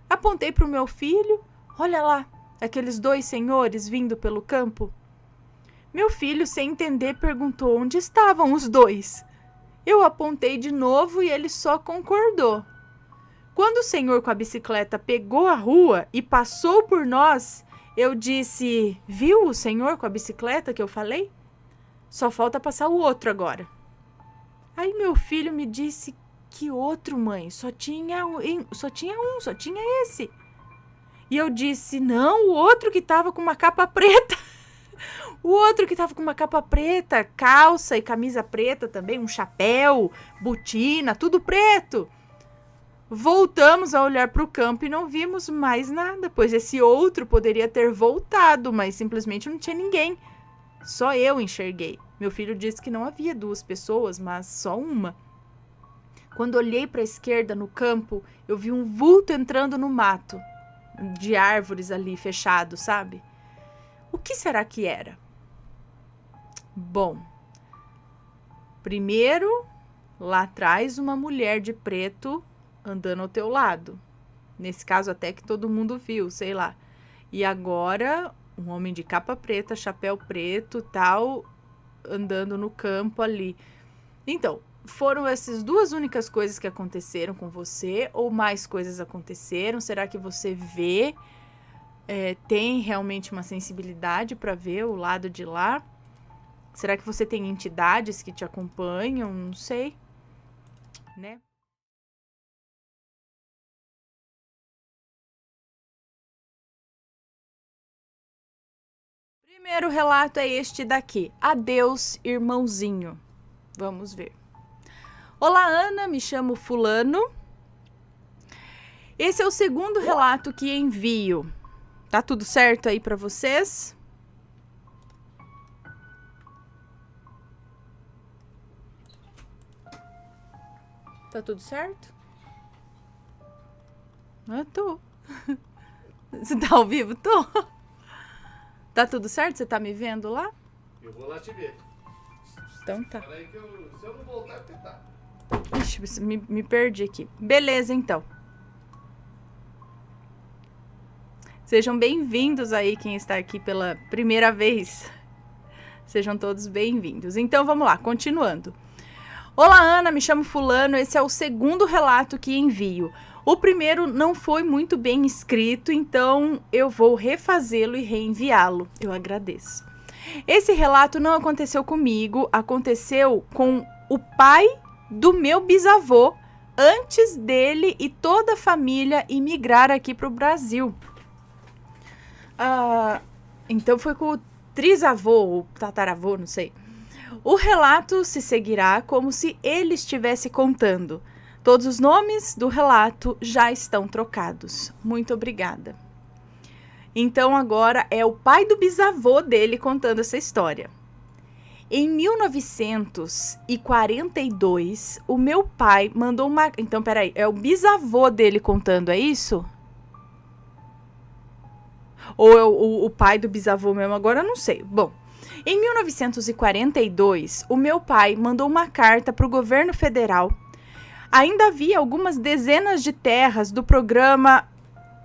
A: Apontei para o meu filho, olha lá, aqueles dois senhores vindo pelo campo. Meu filho, sem entender, perguntou onde estavam os dois. Eu apontei de novo e ele só concordou. Quando o senhor com a bicicleta pegou a rua e passou por nós, eu disse, viu o senhor com a bicicleta que eu falei? Só falta passar o outro agora. Aí meu filho me disse, que outro, mãe? Só tinha esse. E eu disse, não, o outro que tava com uma capa preta. O outro que tava com uma capa preta, calça e camisa preta também, um chapéu, botina, tudo preto. Voltamos a olhar para o campo e não vimos mais nada, pois esse outro poderia ter voltado, mas simplesmente não tinha ninguém. Só eu enxerguei. Meu filho disse que não havia duas pessoas, mas só uma. Quando olhei para a esquerda no campo, eu vi um vulto entrando no mato, de árvores ali fechado, sabe? O que será que era? Bom, primeiro, lá atrás, uma mulher de preto andando ao teu lado. Nesse caso, até que todo mundo viu, sei lá. E agora, um homem de capa preta, chapéu preto, tal, andando no campo ali. Então, foram essas duas únicas coisas que aconteceram com você? Ou mais coisas aconteceram? Será que você vê, tem realmente uma sensibilidade para ver o lado de lá? Será que você tem entidades que te acompanham? Não sei, né? primeiro relato é este daqui. Adeus, irmãozinho. Vamos ver. Olá, Ana, me chamo fulano. Esse é o segundo relato que envio. Tá tudo certo aí pra vocês? Tá tudo certo? Eu tô. Você tá ao vivo? Tô. Tá tudo certo? Você tá me vendo lá?
B: Eu vou lá te ver.
A: Então tá.
B: Peraí que se eu não voltar, é porque tá.
A: Ixi, me perdi aqui. Beleza, então. Sejam bem-vindos aí, quem está aqui pela primeira vez. Sejam todos bem-vindos. Então, vamos lá, continuando. Olá, Ana, me chamo fulano. Esse é o segundo relato que envio. O primeiro não foi muito bem escrito, então eu vou refazê-lo e reenviá-lo. Eu agradeço. Esse relato não aconteceu comigo, aconteceu com o pai do meu bisavô, antes dele e toda a família imigrar aqui para o Brasil. Então foi com o trisavô, ou tataravô, não sei. O relato se seguirá como se ele estivesse contando. Todos os nomes do relato já estão trocados. Muito obrigada. Então agora é o pai do bisavô dele contando essa história. Em 1942, o meu pai mandou uma... Então, peraí, é o bisavô dele contando, é isso? Ou é o pai do bisavô mesmo? Agora eu não sei. Bom, em 1942, o meu pai mandou uma carta para o governo federal. Ainda havia algumas dezenas de terras do programa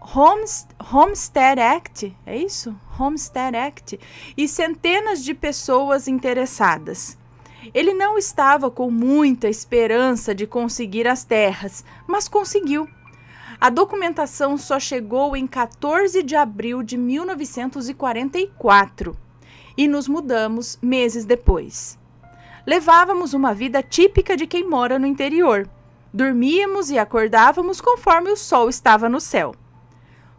A: Homestead Act, é isso? Homestead Act, e centenas de pessoas interessadas. Ele não estava com muita esperança de conseguir as terras, mas conseguiu. A documentação só chegou em 14 de abril de 1944 e nos mudamos meses depois. Levávamos uma vida típica de quem mora no interior. Dormíamos e acordávamos conforme o sol estava no céu.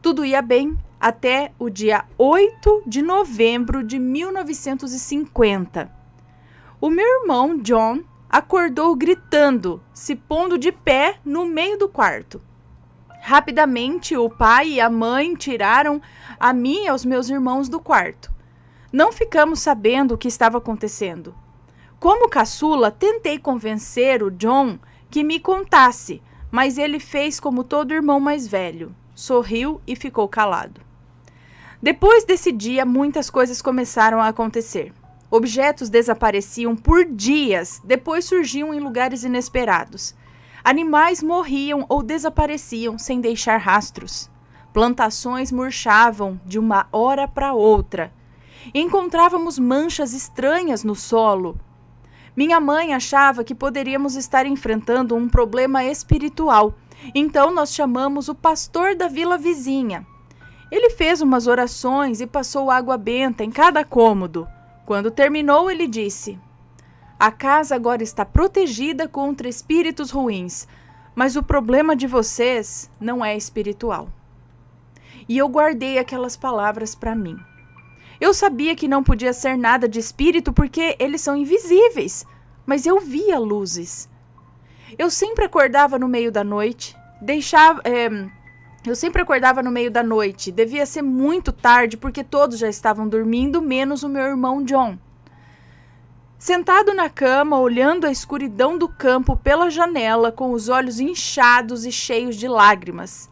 A: Tudo ia bem até o dia 8 de novembro de 1950. O meu irmão, John, acordou gritando, se pondo de pé no meio do quarto. Rapidamente, o pai e a mãe tiraram a mim e aos meus irmãos do quarto. Não ficamos sabendo o que estava acontecendo. Como caçula, tentei convencer o John que me contasse, mas ele fez como todo irmão mais velho. Sorriu e ficou calado. Depois desse dia, muitas coisas começaram a acontecer. Objetos desapareciam por dias, depois surgiam em lugares inesperados. Animais morriam ou desapareciam sem deixar rastros. Plantações murchavam de uma hora para outra. Encontrávamos manchas estranhas no solo. Minha mãe achava que poderíamos estar enfrentando um problema espiritual. Então nós chamamos o pastor da vila vizinha. Ele fez umas orações e passou água benta em cada cômodo. Quando terminou, ele disse: "A casa agora está protegida contra espíritos ruins, mas o problema de vocês não é espiritual." E eu guardei aquelas palavras para mim. Eu sabia que não podia ser nada de espírito porque eles são invisíveis, mas eu via luzes. Eu sempre acordava no meio da noite, devia ser muito tarde porque todos já estavam dormindo, menos o meu irmão John. Sentado na cama, olhando a escuridão do campo pela janela, com os olhos inchados e cheios de lágrimas.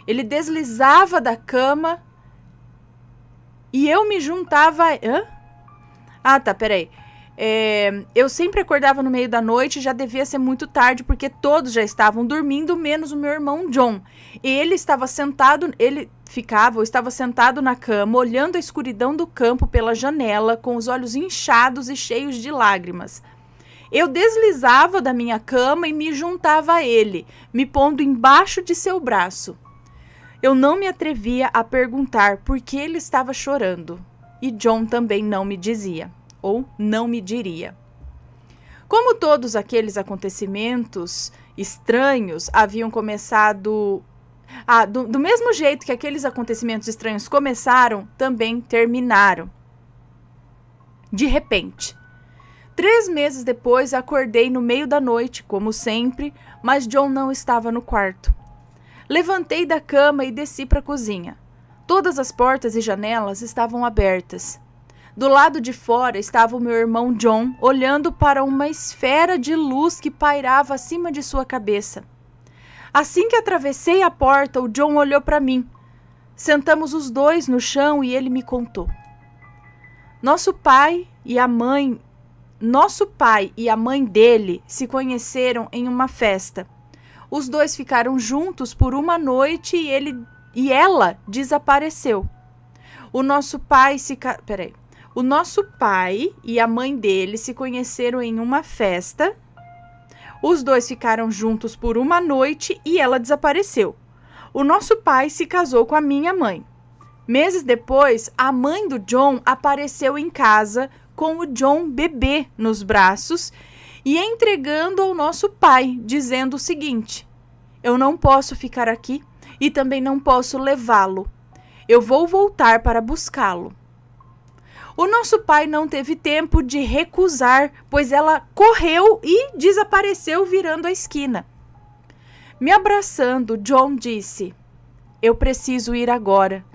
A: Ele deslizava da cama e eu me juntava... Peraí. Eu sempre acordava no meio da noite, já devia ser muito tarde, porque todos já estavam dormindo, menos o meu irmão John. Ele estava sentado na cama, olhando a escuridão do campo pela janela, com os olhos inchados e cheios de lágrimas. Eu deslizava da minha cama e me juntava a ele, me pondo embaixo de seu braço. Eu não me atrevia a perguntar por que ele estava chorando, e John também não me dizia, ou não me diria. Como todos aqueles acontecimentos estranhos haviam começado... do mesmo jeito que aqueles acontecimentos estranhos começaram, também terminaram. de repente. 3 meses depois, acordei no meio da noite, como sempre, mas John não estava no quarto. Levantei da cama e desci para a cozinha. Todas as portas e janelas estavam abertas. Do lado de fora estava o meu irmão John, olhando para uma esfera de luz que pairava acima de sua cabeça. Assim que atravessei a porta, o John olhou para mim. Sentamos os dois no chão e ele me contou. Nosso pai e a mãe dele se conheceram em uma festa. Os dois ficaram juntos por uma noite e ela desapareceu. O nosso pai e a mãe dele se conheceram em uma festa. Os dois ficaram juntos por uma noite e ela desapareceu. O nosso pai se casou com a minha mãe. Meses depois, a mãe do John apareceu em casa com o John bebê nos braços e entregando ao nosso pai, dizendo o seguinte: eu não posso ficar aqui e também não posso levá-lo. Eu vou voltar para buscá-lo. O nosso pai não teve tempo de recusar, pois ela correu e desapareceu virando a esquina. Me abraçando, John disse: eu preciso ir agora.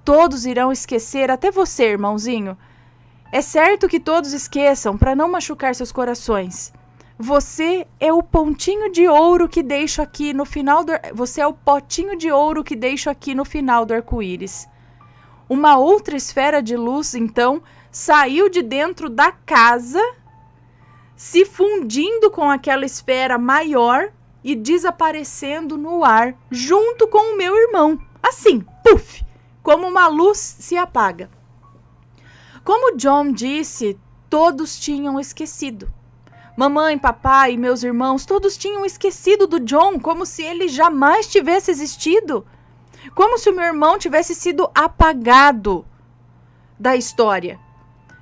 A: Todos irão esquecer, até você, irmãozinho. É certo que todos esqueçam para não machucar seus corações. Você é o pontinho de ouro que deixo aqui no final do... Você é o potinho de ouro que deixo aqui no final do arco-íris. Uma outra esfera de luz, então, saiu de dentro da casa, se fundindo com aquela esfera maior e desaparecendo no ar, junto com o meu irmão. Assim, puf, como uma luz se apaga. Como John disse, todos tinham esquecido. Mamãe, papai e meus irmãos, todos tinham esquecido do John, como se ele jamais tivesse existido. Como se o meu irmão tivesse sido apagado da história.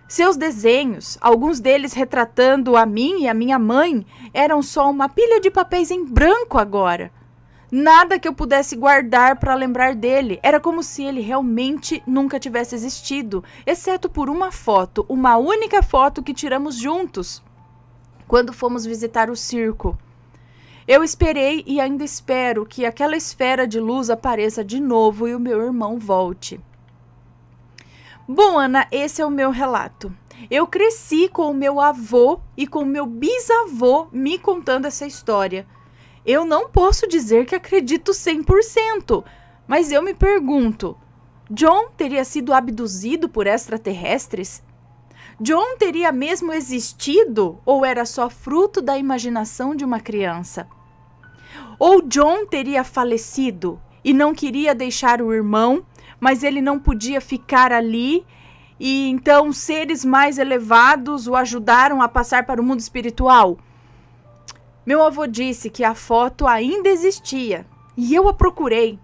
A: Seus desenhos, alguns deles retratando a mim e a minha mãe, eram só uma pilha de papéis em branco agora. Nada que eu pudesse guardar para lembrar dele. Era como se ele realmente nunca tivesse existido, exceto por uma foto, uma única foto que tiramos juntos, quando fomos visitar o circo. Eu esperei e ainda espero que aquela esfera de luz apareça de novo e o meu irmão volte. Bom, Ana, esse é o meu relato. Eu cresci com o meu avô e com o meu bisavô me contando essa história. Eu não posso dizer que acredito 100%, mas eu me pergunto, John teria sido abduzido por extraterrestres? John teria mesmo existido ou era só fruto da imaginação de uma criança? Ou John teria falecido e não queria deixar o irmão, mas ele não podia ficar ali e então seres mais elevados o ajudaram a passar para o mundo espiritual? Meu avô disse que a foto ainda existia e eu a procurei.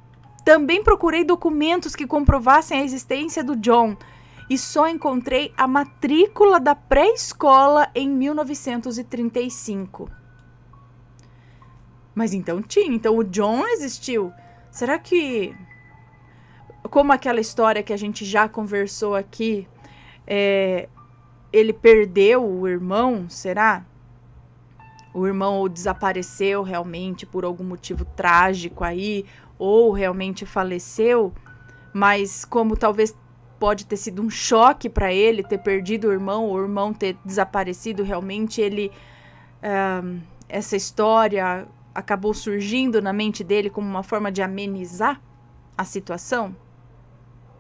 A: Também procurei documentos que comprovassem a existência do John e só encontrei a matrícula da pré-escola em 1935. Mas então o John existiu. Será que, como aquela história que a gente já conversou aqui, ele perdeu o irmão, será? O irmão ou desapareceu realmente por algum motivo trágico aí, ou realmente faleceu, mas como talvez pode ter sido um choque para ele ter perdido o irmão ter desaparecido, realmente essa história acabou surgindo na mente dele como uma forma de amenizar a situação,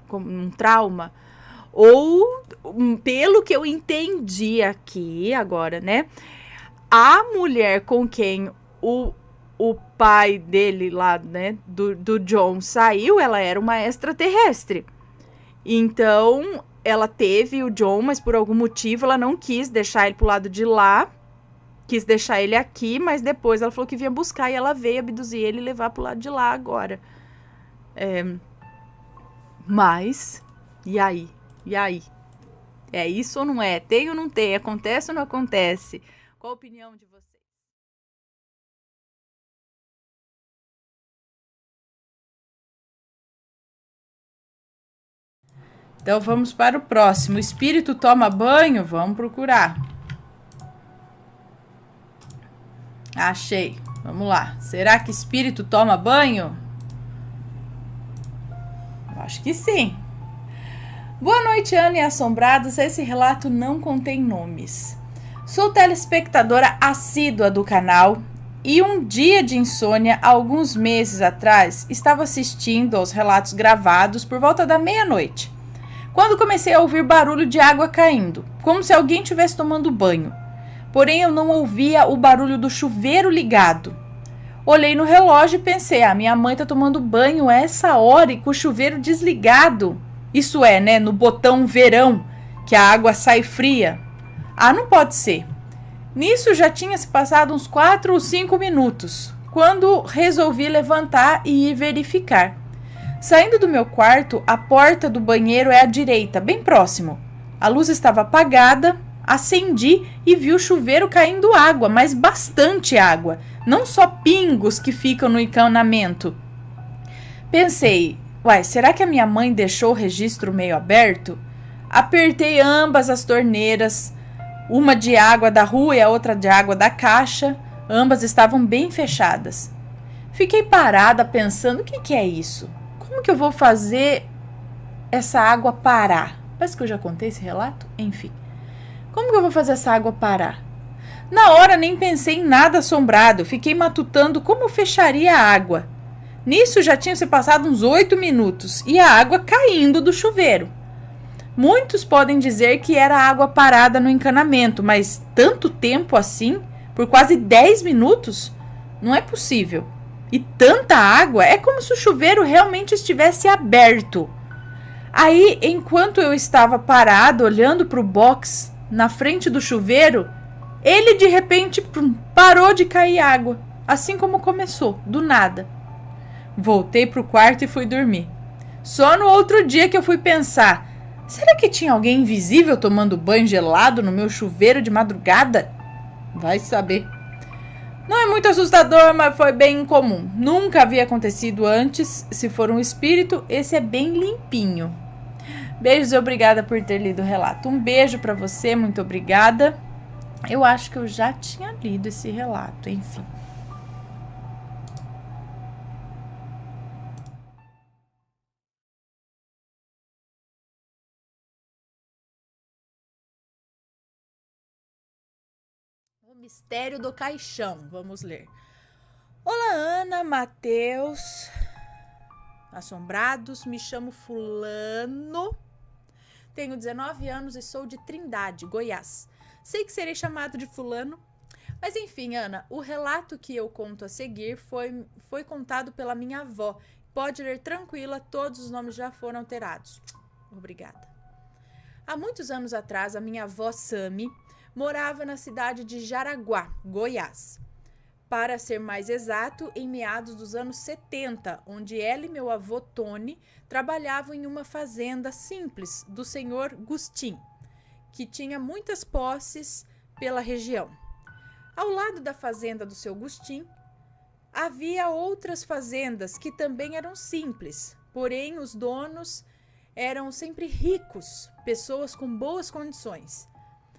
A: como um trauma. Ou, pelo que eu entendi aqui agora, né? A mulher com quem o pai dele lá, né, do John saiu, ela era uma extraterrestre. Então, ela teve o John, mas por algum motivo ela não quis deixar ele pro lado de lá, quis deixar ele aqui, mas depois ela falou que vinha buscar e ela veio abduzir ele e levar pro lado de lá agora. Mas, e aí? E aí? É isso ou não é? Tem ou não tem? Acontece ou não acontece? Qual a opinião de vocês? Então vamos para o próximo. O espírito toma banho? Vamos procurar. Achei. Vamos lá. Será que espírito toma banho? Eu acho que sim. Boa noite, Ana e assombrados. Esse relato não contém nomes. Sou telespectadora assídua do canal e um dia de insônia, alguns meses atrás, estava assistindo aos relatos gravados por volta da meia-noite, quando comecei a ouvir barulho de água caindo, como se alguém estivesse tomando banho. Porém, eu não ouvia o barulho do chuveiro ligado. Olhei no relógio e pensei, minha mãe está tomando banho a essa hora e com o chuveiro desligado. Isso é, né, no botão verão, que a água sai fria. Não pode ser. Nisso já tinha se passado uns 4 ou 5 minutos, quando resolvi levantar e ir verificar. Saindo do meu quarto, a porta do banheiro é à direita, bem próximo. A luz estava apagada, acendi e vi o chuveiro caindo água, mas bastante água, não só pingos que ficam no encanamento. Pensei, será que a minha mãe deixou o registro meio aberto? Apertei ambas as torneiras, uma de água da rua e a outra de água da caixa. Ambas estavam bem fechadas. Fiquei parada pensando, o que é isso? Como que eu vou fazer essa água parar? Parece que eu já contei esse relato? Enfim. Como que eu vou fazer essa água parar? Na hora nem pensei em nada assombrado. Fiquei matutando como eu fecharia a água. Nisso já tinham se passado uns 8 minutos e a água caindo do chuveiro. Muitos podem dizer que era água parada no encanamento, mas tanto tempo assim, por quase 10 minutos, não é possível. E tanta água, é como se o chuveiro realmente estivesse aberto. Aí, enquanto eu estava parado olhando para o box na frente do chuveiro, ele de repente parou de cair água, assim como começou, do nada. Voltei pro quarto e fui dormir. Só no outro dia que eu fui pensar, será que tinha alguém invisível tomando banho gelado no meu chuveiro de madrugada? Vai saber. Não é muito assustador, mas foi bem incomum. Nunca havia acontecido antes. Se for um espírito, esse é bem limpinho. Beijos e obrigada por ter lido o relato. Um beijo pra você, muito obrigada. Eu acho que eu já tinha lido esse relato, enfim. O mistério do caixão. Vamos ler. Olá, Ana, Matheus, assombrados. Me chamo Fulano. Tenho 19 anos e sou de Trindade, Goiás. Sei que serei chamado de Fulano. Mas enfim, Ana, o relato que eu conto a seguir foi contado pela minha avó. Pode ler tranquila, todos os nomes já foram alterados. Obrigada. Há muitos anos atrás, a minha avó Sami morava na cidade de Jaraguá, Goiás. Para ser mais exato, em meados dos anos 70, onde ela e meu avô Tony trabalhavam em uma fazenda simples do senhor Gustim, que tinha muitas posses pela região. Ao lado da fazenda do seu Gustim, havia outras fazendas que também eram simples, porém os donos eram sempre ricos, pessoas com boas condições.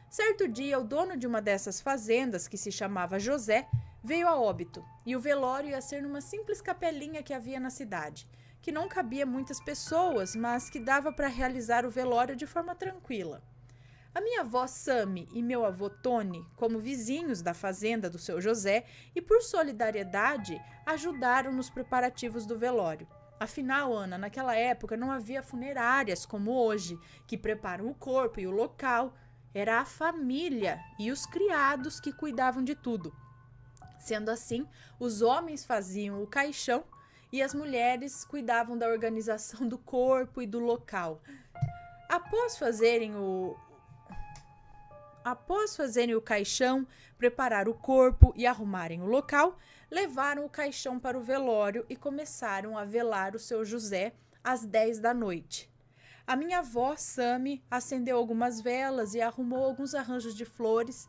A: Certo dia, o dono de uma dessas fazendas, que se chamava José, veio a óbito, e o velório ia ser numa simples capelinha que havia na cidade, que não cabia muitas pessoas, mas que dava para realizar o velório de forma tranquila. A minha avó Sami e meu avô Tony, como vizinhos da fazenda do seu José, e por solidariedade, ajudaram nos preparativos do velório. Afinal, Ana, naquela época não havia funerárias como hoje, que preparam o corpo e o local. Era a família e os criados que cuidavam de tudo. Sendo assim, os homens faziam o caixão e as mulheres cuidavam da organização do corpo e do local. Após fazerem o caixão, preparar o corpo e arrumarem o local, levaram o caixão para o velório e começaram a velar o seu José às 10 da noite. A minha avó, Sami, acendeu algumas velas e arrumou alguns arranjos de flores,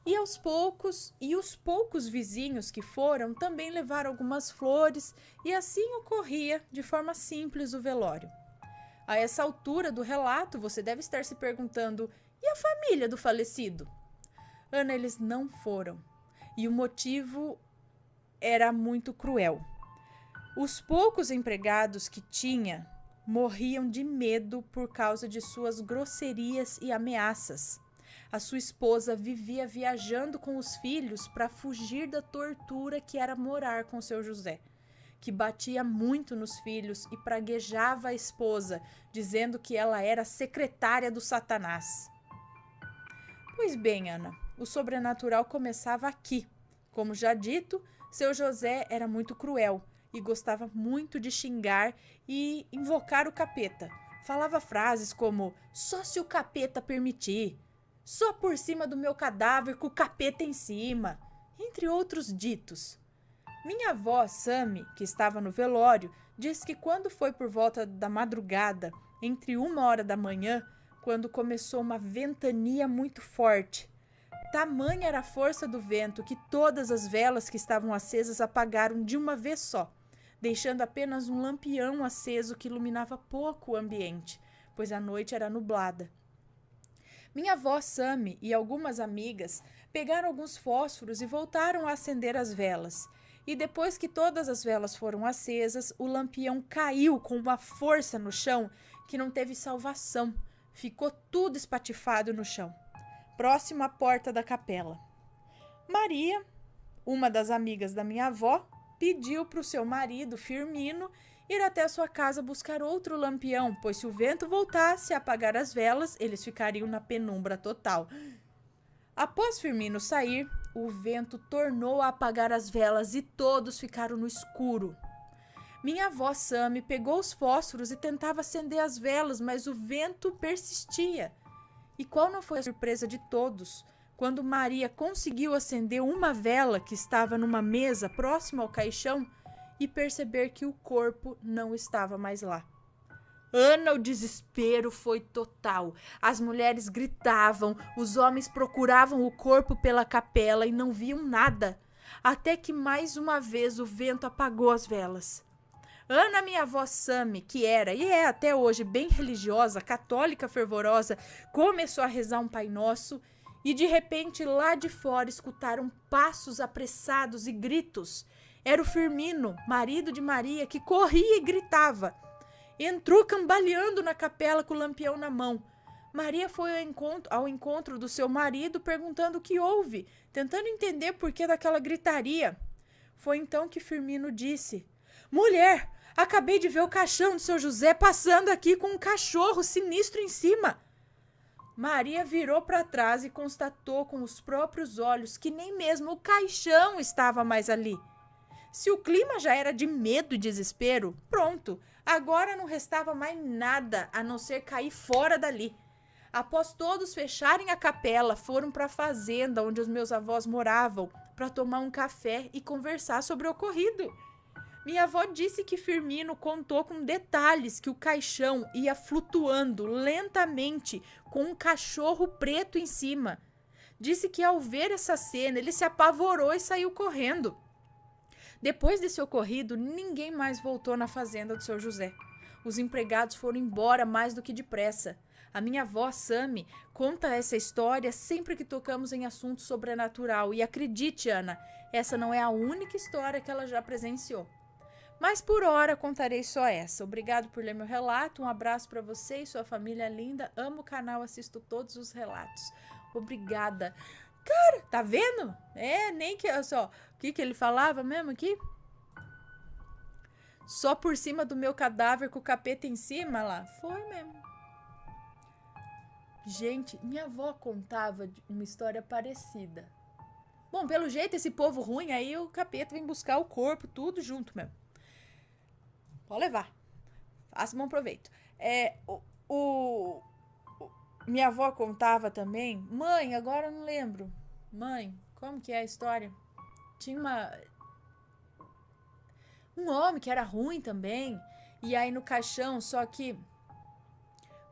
A: e os poucos vizinhos que foram também levaram algumas flores, e assim ocorria de forma simples o velório. A essa altura do relato, você deve estar se perguntando: e a família do falecido? Ana, eles não foram. E o motivo era muito cruel. Os poucos empregados que tinha morriam de medo por causa de suas grosserias e ameaças. A sua esposa vivia viajando com os filhos para fugir da tortura que era morar com seu José, que batia muito nos filhos e praguejava a esposa, dizendo que ela era secretária do Satanás. Pois bem, Ana, o sobrenatural começava aqui. Como já dito, seu José era muito cruel e gostava muito de xingar e invocar o capeta. Falava frases como: só se o capeta permitir, só por cima do meu cadáver com o capeta em cima, entre outros ditos. Minha avó, Sami, que estava no velório, disse que quando foi por volta da madrugada, entre 1h da manhã, quando começou uma ventania muito forte, tamanha era a força do vento que todas as velas que estavam acesas apagaram de uma vez só, deixando apenas um lampião aceso que iluminava pouco o ambiente, pois a noite era nublada. Minha avó Sami e algumas amigas pegaram alguns fósforos e voltaram a acender as velas. E depois que todas as velas foram acesas, o lampião caiu com uma força no chão que não teve salvação. Ficou tudo espatifado no chão, próximo à porta da capela. Maria, uma das amigas da minha avó, pediu para o seu marido, Firmino, ir até a sua casa buscar outro lampião, pois se o vento voltasse a apagar as velas, eles ficariam na penumbra total. Após Firmino sair, o vento tornou a apagar as velas e todos ficaram no escuro. Minha avó Sami pegou os fósforos e tentava acender as velas, mas o vento persistia. E qual não foi a surpresa de todos, quando Maria conseguiu acender uma vela que estava numa mesa próxima ao caixão e perceber que o corpo não estava mais lá. Ana, o desespero foi total. As mulheres gritavam, os homens procuravam o corpo pela capela e não viam nada, até que mais uma vez o vento apagou as velas. Ana, minha avó Sami, que era e é até hoje bem religiosa, católica fervorosa, começou a rezar um Pai Nosso e de repente lá de fora escutaram passos apressados e gritos. Era o Firmino, marido de Maria, que corria e gritava. Entrou cambaleando na capela com o lampião na mão. Maria foi ao encontro do seu marido perguntando o que houve, tentando entender por que daquela gritaria. Foi então que Firmino disse: mulher, acabei de ver o caixão do seu José passando aqui com um cachorro sinistro em cima. Maria virou para trás e constatou com os próprios olhos que nem mesmo o caixão estava mais ali. Se o clima já era de medo e desespero, pronto, agora não restava mais nada a não ser cair fora dali. Após todos fecharem a capela, foram para a fazenda onde os meus avós moravam para tomar um café e conversar sobre o ocorrido. Minha avó disse que Firmino contou com detalhes que o caixão ia flutuando lentamente com um cachorro preto em cima. Disse que ao ver essa cena ele se apavorou e saiu correndo. Depois desse ocorrido, ninguém mais voltou na fazenda do seu José. Os empregados foram embora mais do que depressa. A minha avó, Sami, conta essa história sempre que tocamos em assunto sobrenatural. E acredite, Ana, essa não é a única história que ela já presenciou. Mas por hora contarei só essa. Obrigado por ler meu relato. Um abraço para você e sua família linda. Amo o canal, assisto todos os relatos. Obrigada. Cara, tá vendo? Nem que... Só, o que ele falava mesmo aqui? Só por cima do meu cadáver com o capeta em cima lá. Foi mesmo. Gente, minha avó contava uma história parecida. Bom, pelo jeito, esse povo ruim aí, o capeta vem buscar o corpo, tudo junto mesmo. Pode levar. Faça bom proveito. Minha avó contava também. Mãe, agora eu não lembro. Mãe, como que é a história? Tinha um homem que era ruim também. E aí no caixão, só que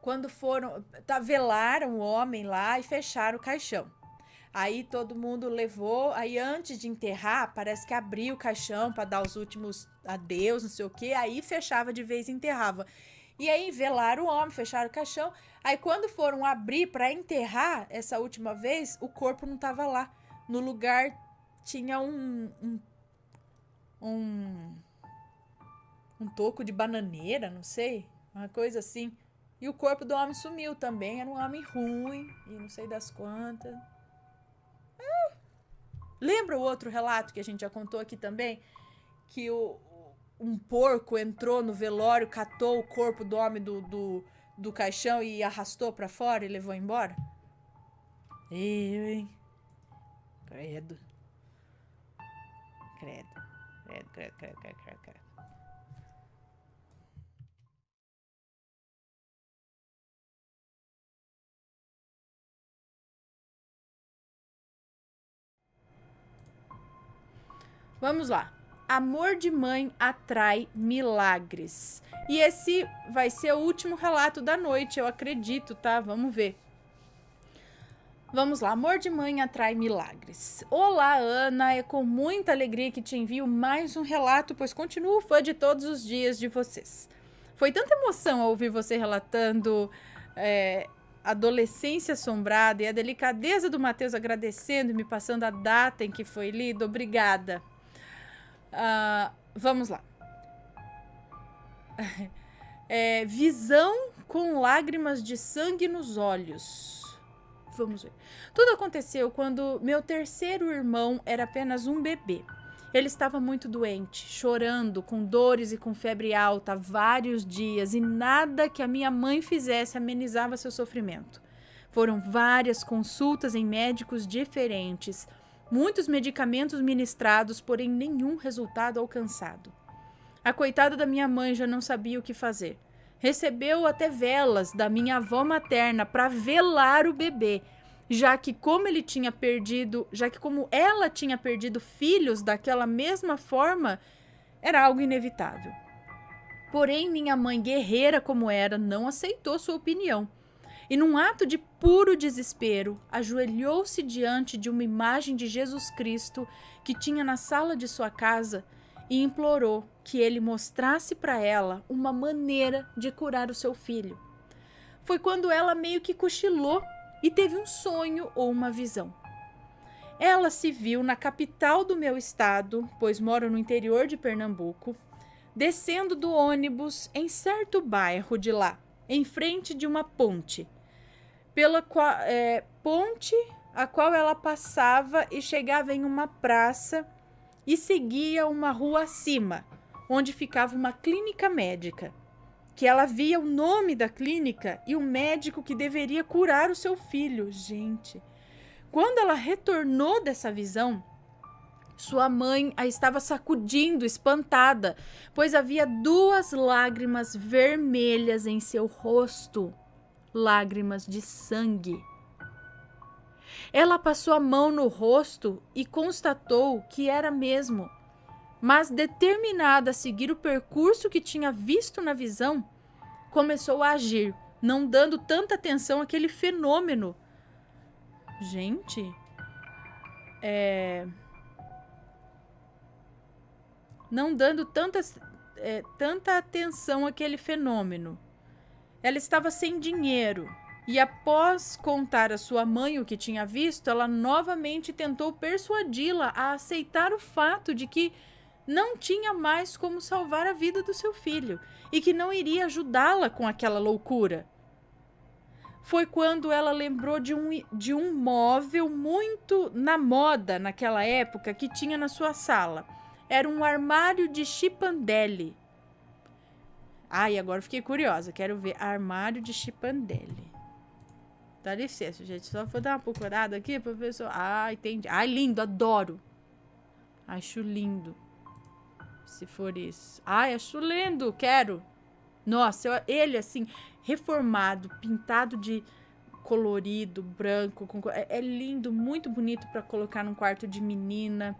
A: quando foram... velaram o homem lá e fecharam o caixão. Aí todo mundo levou, aí antes de enterrar, parece que abriu o caixão para dar os últimos adeus, não sei o quê, aí fechava de vez e enterrava. E aí velaram o homem, fecharam o caixão. Aí quando foram abrir para enterrar essa última vez, o corpo não tava lá. No lugar tinha um toco de bananeira, não sei, uma coisa assim. E o corpo do homem sumiu também, era um homem ruim e não sei das quantas. Lembra o outro relato que a gente já contou aqui também? Que um porco entrou no velório, catou o corpo do homem do caixão e arrastou pra fora e levou embora? Eu, hein? Credo. Credo. Vamos lá. Amor de mãe atrai milagres. E esse vai ser o último relato da noite, eu acredito, tá? Vamos ver. Vamos lá, amor de mãe atrai milagres. Olá, Ana, é com muita alegria que te envio mais um relato, pois continuo fã de todos os dias de vocês. Foi tanta emoção ao ouvir você relatando adolescência assombrada e a delicadeza do Mateus agradecendo e me passando a data em que foi lido. Obrigada. Vamos lá. Visão com lágrimas de sangue nos olhos. Vamos ver. Tudo aconteceu quando meu terceiro irmão era apenas um bebê. Ele estava muito doente, chorando, com dores e com febre alta há vários dias, e nada que a minha mãe fizesse amenizava seu sofrimento. Foram várias consultas em médicos diferentes, muitos medicamentos ministrados, porém nenhum resultado alcançado. A coitada da minha mãe já não sabia o que fazer. Recebeu até velas da minha avó materna para velar o bebê, já que como ela tinha perdido filhos daquela mesma forma, era algo inevitável. Porém, minha mãe, guerreira como era, não aceitou sua opinião. E num ato de puro desespero, ajoelhou-se diante de uma imagem de Jesus Cristo que tinha na sala de sua casa e implorou que ele mostrasse para ela uma maneira de curar o seu filho. Foi quando ela meio que cochilou e teve um sonho ou uma visão. Ela se viu na capital do meu estado, pois moro no interior de Pernambuco, descendo do ônibus em certo bairro de lá, em frente de uma ponte, ponte a qual ela passava e chegava em uma praça e seguia uma rua acima, onde ficava uma clínica médica, que ela via o nome da clínica e o médico que deveria curar o seu filho. Gente, quando ela retornou dessa visão, sua mãe a estava sacudindo, espantada, pois havia 2 lágrimas vermelhas em seu rosto, lágrimas de sangue. Ela passou a mão no rosto e constatou que era mesmo, mas determinada a seguir o percurso que tinha visto na visão, começou a agir, não dando tanta atenção àquele fenômeno. Gente, não dando tanta atenção àquele fenômeno. Ela estava sem dinheiro e, após contar à sua mãe o que tinha visto, ela novamente tentou persuadi-la a aceitar o fato de que não tinha mais como salvar a vida do seu filho e que não iria ajudá-la com aquela loucura. Foi quando ela lembrou de um móvel muito na moda naquela época que tinha na sua sala. Era um armário de Chipandelli. Ai, agora fiquei curiosa. Quero ver armário de Chipandelli. Dá licença, gente. Só vou dar uma procurada aqui para ver se... entendi. Ai, lindo. Adoro. Acho lindo. Se for isso. Ai, acho lindo. Quero. Nossa, ele assim, reformado, pintado de colorido, branco. É lindo, muito bonito para colocar num quarto de menina.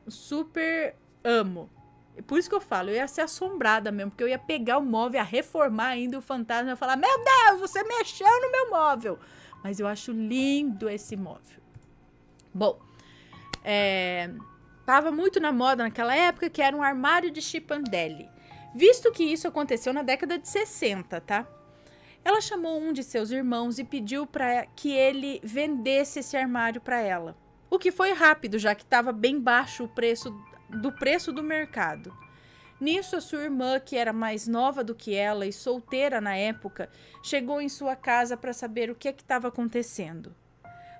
A: Super amo. Por isso que eu falo, eu ia ser assombrada mesmo, porque eu ia pegar o móvel, ia reformar ainda o fantasma, ia falar, meu Deus, você mexeu no meu móvel. Mas eu acho lindo esse móvel. Bom, tava muito na moda naquela época, que era um armário de Chipandelli. Visto que isso aconteceu na década de 60, tá? Ela chamou um de seus irmãos e pediu para que ele vendesse esse armário para ela. O que foi rápido, já que estava bem baixo o preço do mercado. Nisso, a sua irmã, que era mais nova do que ela e solteira na época, chegou em sua casa para saber o que estava acontecendo.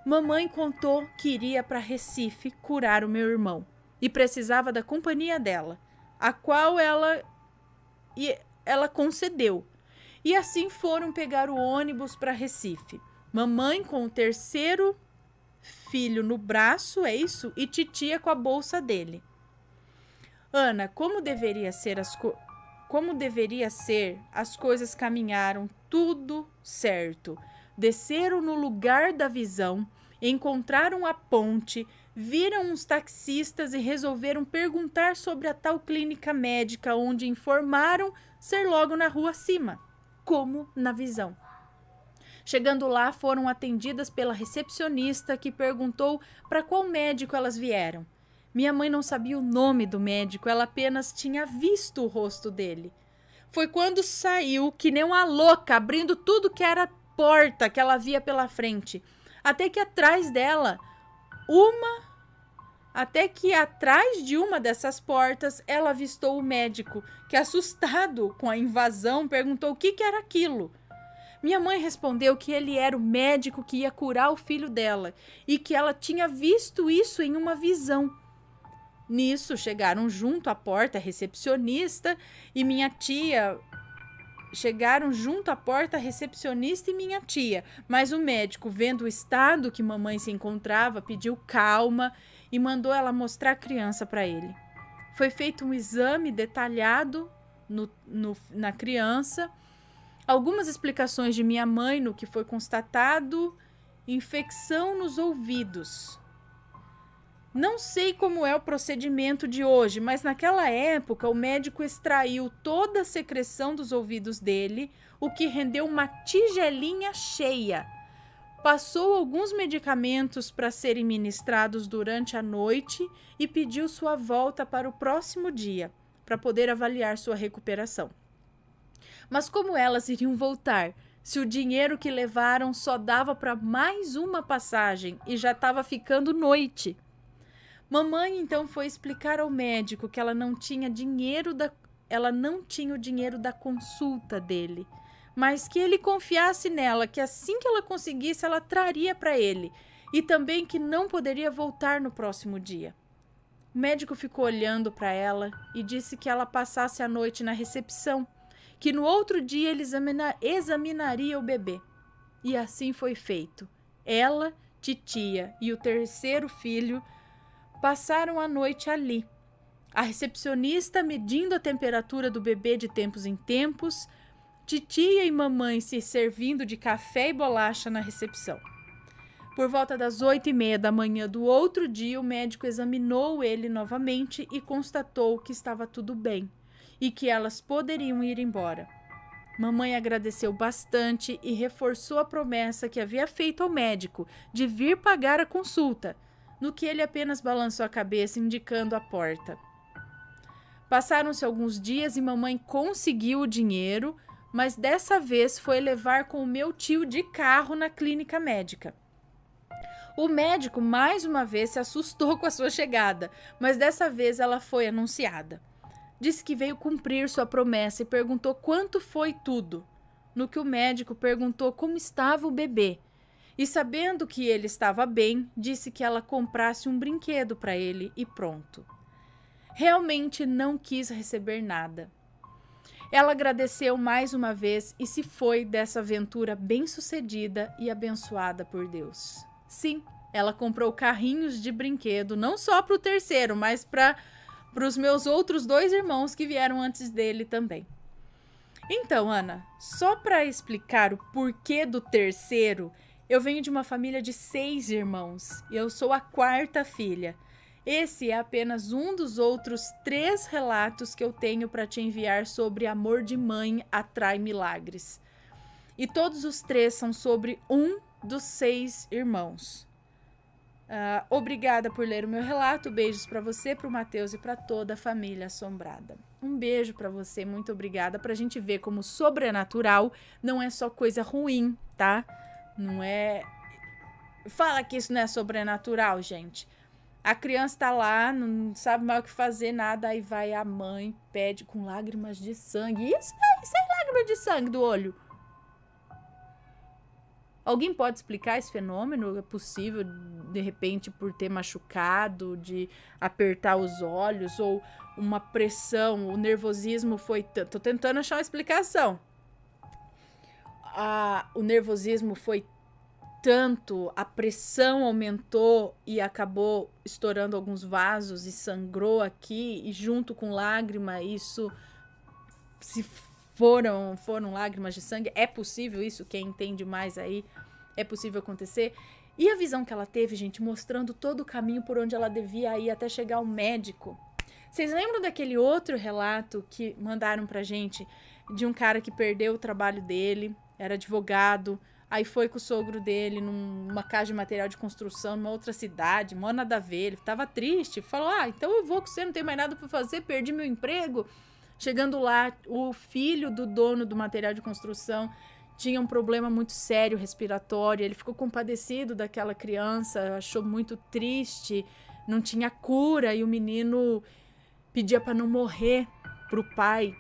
A: Mamãe contou que iria para Recife curar o meu irmão e precisava da companhia dela, a qual ela concedeu. E assim foram pegar o ônibus para Recife. Mamãe com o terceiro filho no braço, é isso? E titia com a bolsa dele. Ana, como deveria ser, as coisas caminharam tudo certo. Desceram no lugar da visão, encontraram a ponte, viram uns taxistas e resolveram perguntar sobre a tal clínica médica, onde informaram ser logo na rua acima, como na visão. Chegando lá, foram atendidas pela recepcionista, que perguntou para qual médico elas vieram. Minha mãe não sabia o nome do médico, ela apenas tinha visto o rosto dele. Foi quando saiu, que nem uma louca, abrindo tudo que era porta que ela via pela frente. Até que atrás de uma dessas portas, ela avistou o médico, que, assustado com a invasão, perguntou o que era aquilo. Minha mãe respondeu que ele era o médico que ia curar o filho dela e que ela tinha visto isso em uma visão. Nisso, chegaram junto à porta a recepcionista e minha tia. Mas o médico, vendo o estado que mamãe se encontrava, pediu calma e mandou ela mostrar a criança para ele. Foi feito um exame detalhado na criança, algumas explicações de minha mãe no que foi constatado: infecção nos ouvidos. Não sei como é o procedimento de hoje, mas naquela época o médico extraiu toda a secreção dos ouvidos dele, o que rendeu uma tigelinha cheia. Passou alguns medicamentos para serem ministrados durante a noite e pediu sua volta para o próximo dia, para poder avaliar sua recuperação. Mas como elas iriam voltar, se o dinheiro que levaram só dava para mais uma passagem e já estava ficando noite? Mamãe então foi explicar ao médico que ela não tinha o dinheiro da consulta dele, mas que ele confiasse nela, que assim que ela conseguisse, ela traria para ele, e também que não poderia voltar no próximo dia. O médico ficou olhando para ela e disse que ela passasse a noite na recepção, que no outro dia ele examinaria o bebê. E assim foi feito. Ela, titia e o terceiro filho passaram a noite ali. A recepcionista medindo a temperatura do bebê de tempos em tempos, titia e mamãe se servindo de café e bolacha na recepção. Por volta das 8h30 da manhã do outro dia, o médico examinou ele novamente e constatou que estava tudo bem e que elas poderiam ir embora. Mamãe agradeceu bastante e reforçou a promessa que havia feito ao médico de vir pagar a consulta, no que ele apenas balançou a cabeça, indicando a porta. Passaram-se alguns dias e mamãe conseguiu o dinheiro, mas dessa vez foi levar com o meu tio de carro na clínica médica. O médico, mais uma vez, se assustou com a sua chegada, mas dessa vez ela foi anunciada. Disse que veio cumprir sua promessa e perguntou quanto foi tudo, no que o médico perguntou como estava o bebê. E sabendo que ele estava bem, disse que ela comprasse um brinquedo para ele e pronto. Realmente não quis receber nada. Ela agradeceu mais uma vez e se foi dessa aventura bem-sucedida e abençoada por Deus. Sim, ela comprou carrinhos de brinquedo, não só para o terceiro, mas para os meus outros 2 irmãos que vieram antes dele também. Então, Ana, só para explicar o porquê do terceiro, eu venho de uma família de 6 irmãos e eu sou a 4ª filha. Esse é apenas um dos outros 3 relatos que eu tenho para te enviar sobre amor de mãe atrai milagres. E todos os 3 são sobre um dos 6 irmãos. Obrigada por ler o meu relato. Beijos para você, para o Matheus e para toda a família assombrada. Um beijo pra você, muito obrigada. Pra gente ver como sobrenatural não é só coisa ruim, tá? Não é... Fala que isso não é sobrenatural, gente. A criança tá lá, não sabe mais o que fazer, nada, aí vai a mãe, pede com lágrimas de sangue. Isso é lágrima de sangue do olho. Alguém pode explicar esse fenômeno? É possível, de repente, por ter machucado, de apertar os olhos, ou uma pressão, o nervosismo foi tanto. Tô tentando achar uma explicação. O nervosismo foi tanto, a pressão aumentou e acabou estourando alguns vasos e sangrou aqui, e junto com lágrima, isso se foram lágrimas de sangue. É possível isso? Quem entende mais aí, é possível acontecer? E a visão que ela teve, gente, mostrando todo o caminho por onde ela devia ir até chegar ao médico. Vocês lembram daquele outro relato que mandaram pra gente de um cara que perdeu o trabalho dele, era advogado, aí foi com o sogro dele numa casa de material de construção, numa outra cidade, mó nada a ver, ele tava triste, falou, então eu vou com você, não tem mais nada pra fazer, perdi meu emprego. Chegando lá, o filho do dono do material de construção tinha um problema muito sério respiratório, ele ficou compadecido daquela criança, achou muito triste, não tinha cura, e o menino pedia para não morrer pro pai.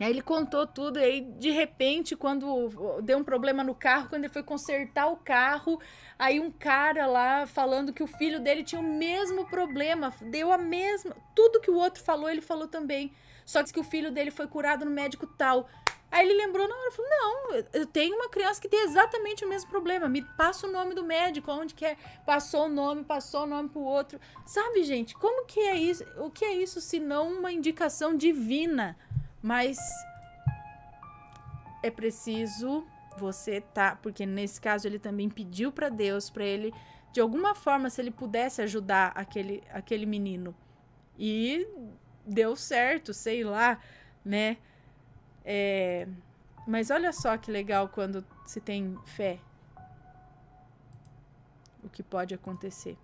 A: Aí ele contou tudo, e aí de repente, quando deu um problema no carro, quando ele foi consertar o carro, aí um cara lá falando que o filho dele tinha o mesmo problema, deu a mesma, tudo que o outro falou, ele falou também, só que o filho dele foi curado no médico tal. Aí ele lembrou na hora, falou, não, eu tenho uma criança que tem exatamente o mesmo problema, me passa o nome do médico, onde que é, passou o nome pro outro, sabe, gente, como que é isso, o que é isso se não uma indicação divina? Mas é preciso você porque nesse caso ele também pediu para Deus, para ele, de alguma forma, se ele pudesse ajudar aquele menino. E deu certo, sei lá, né? Mas olha só que legal quando se tem fé. O que pode acontecer.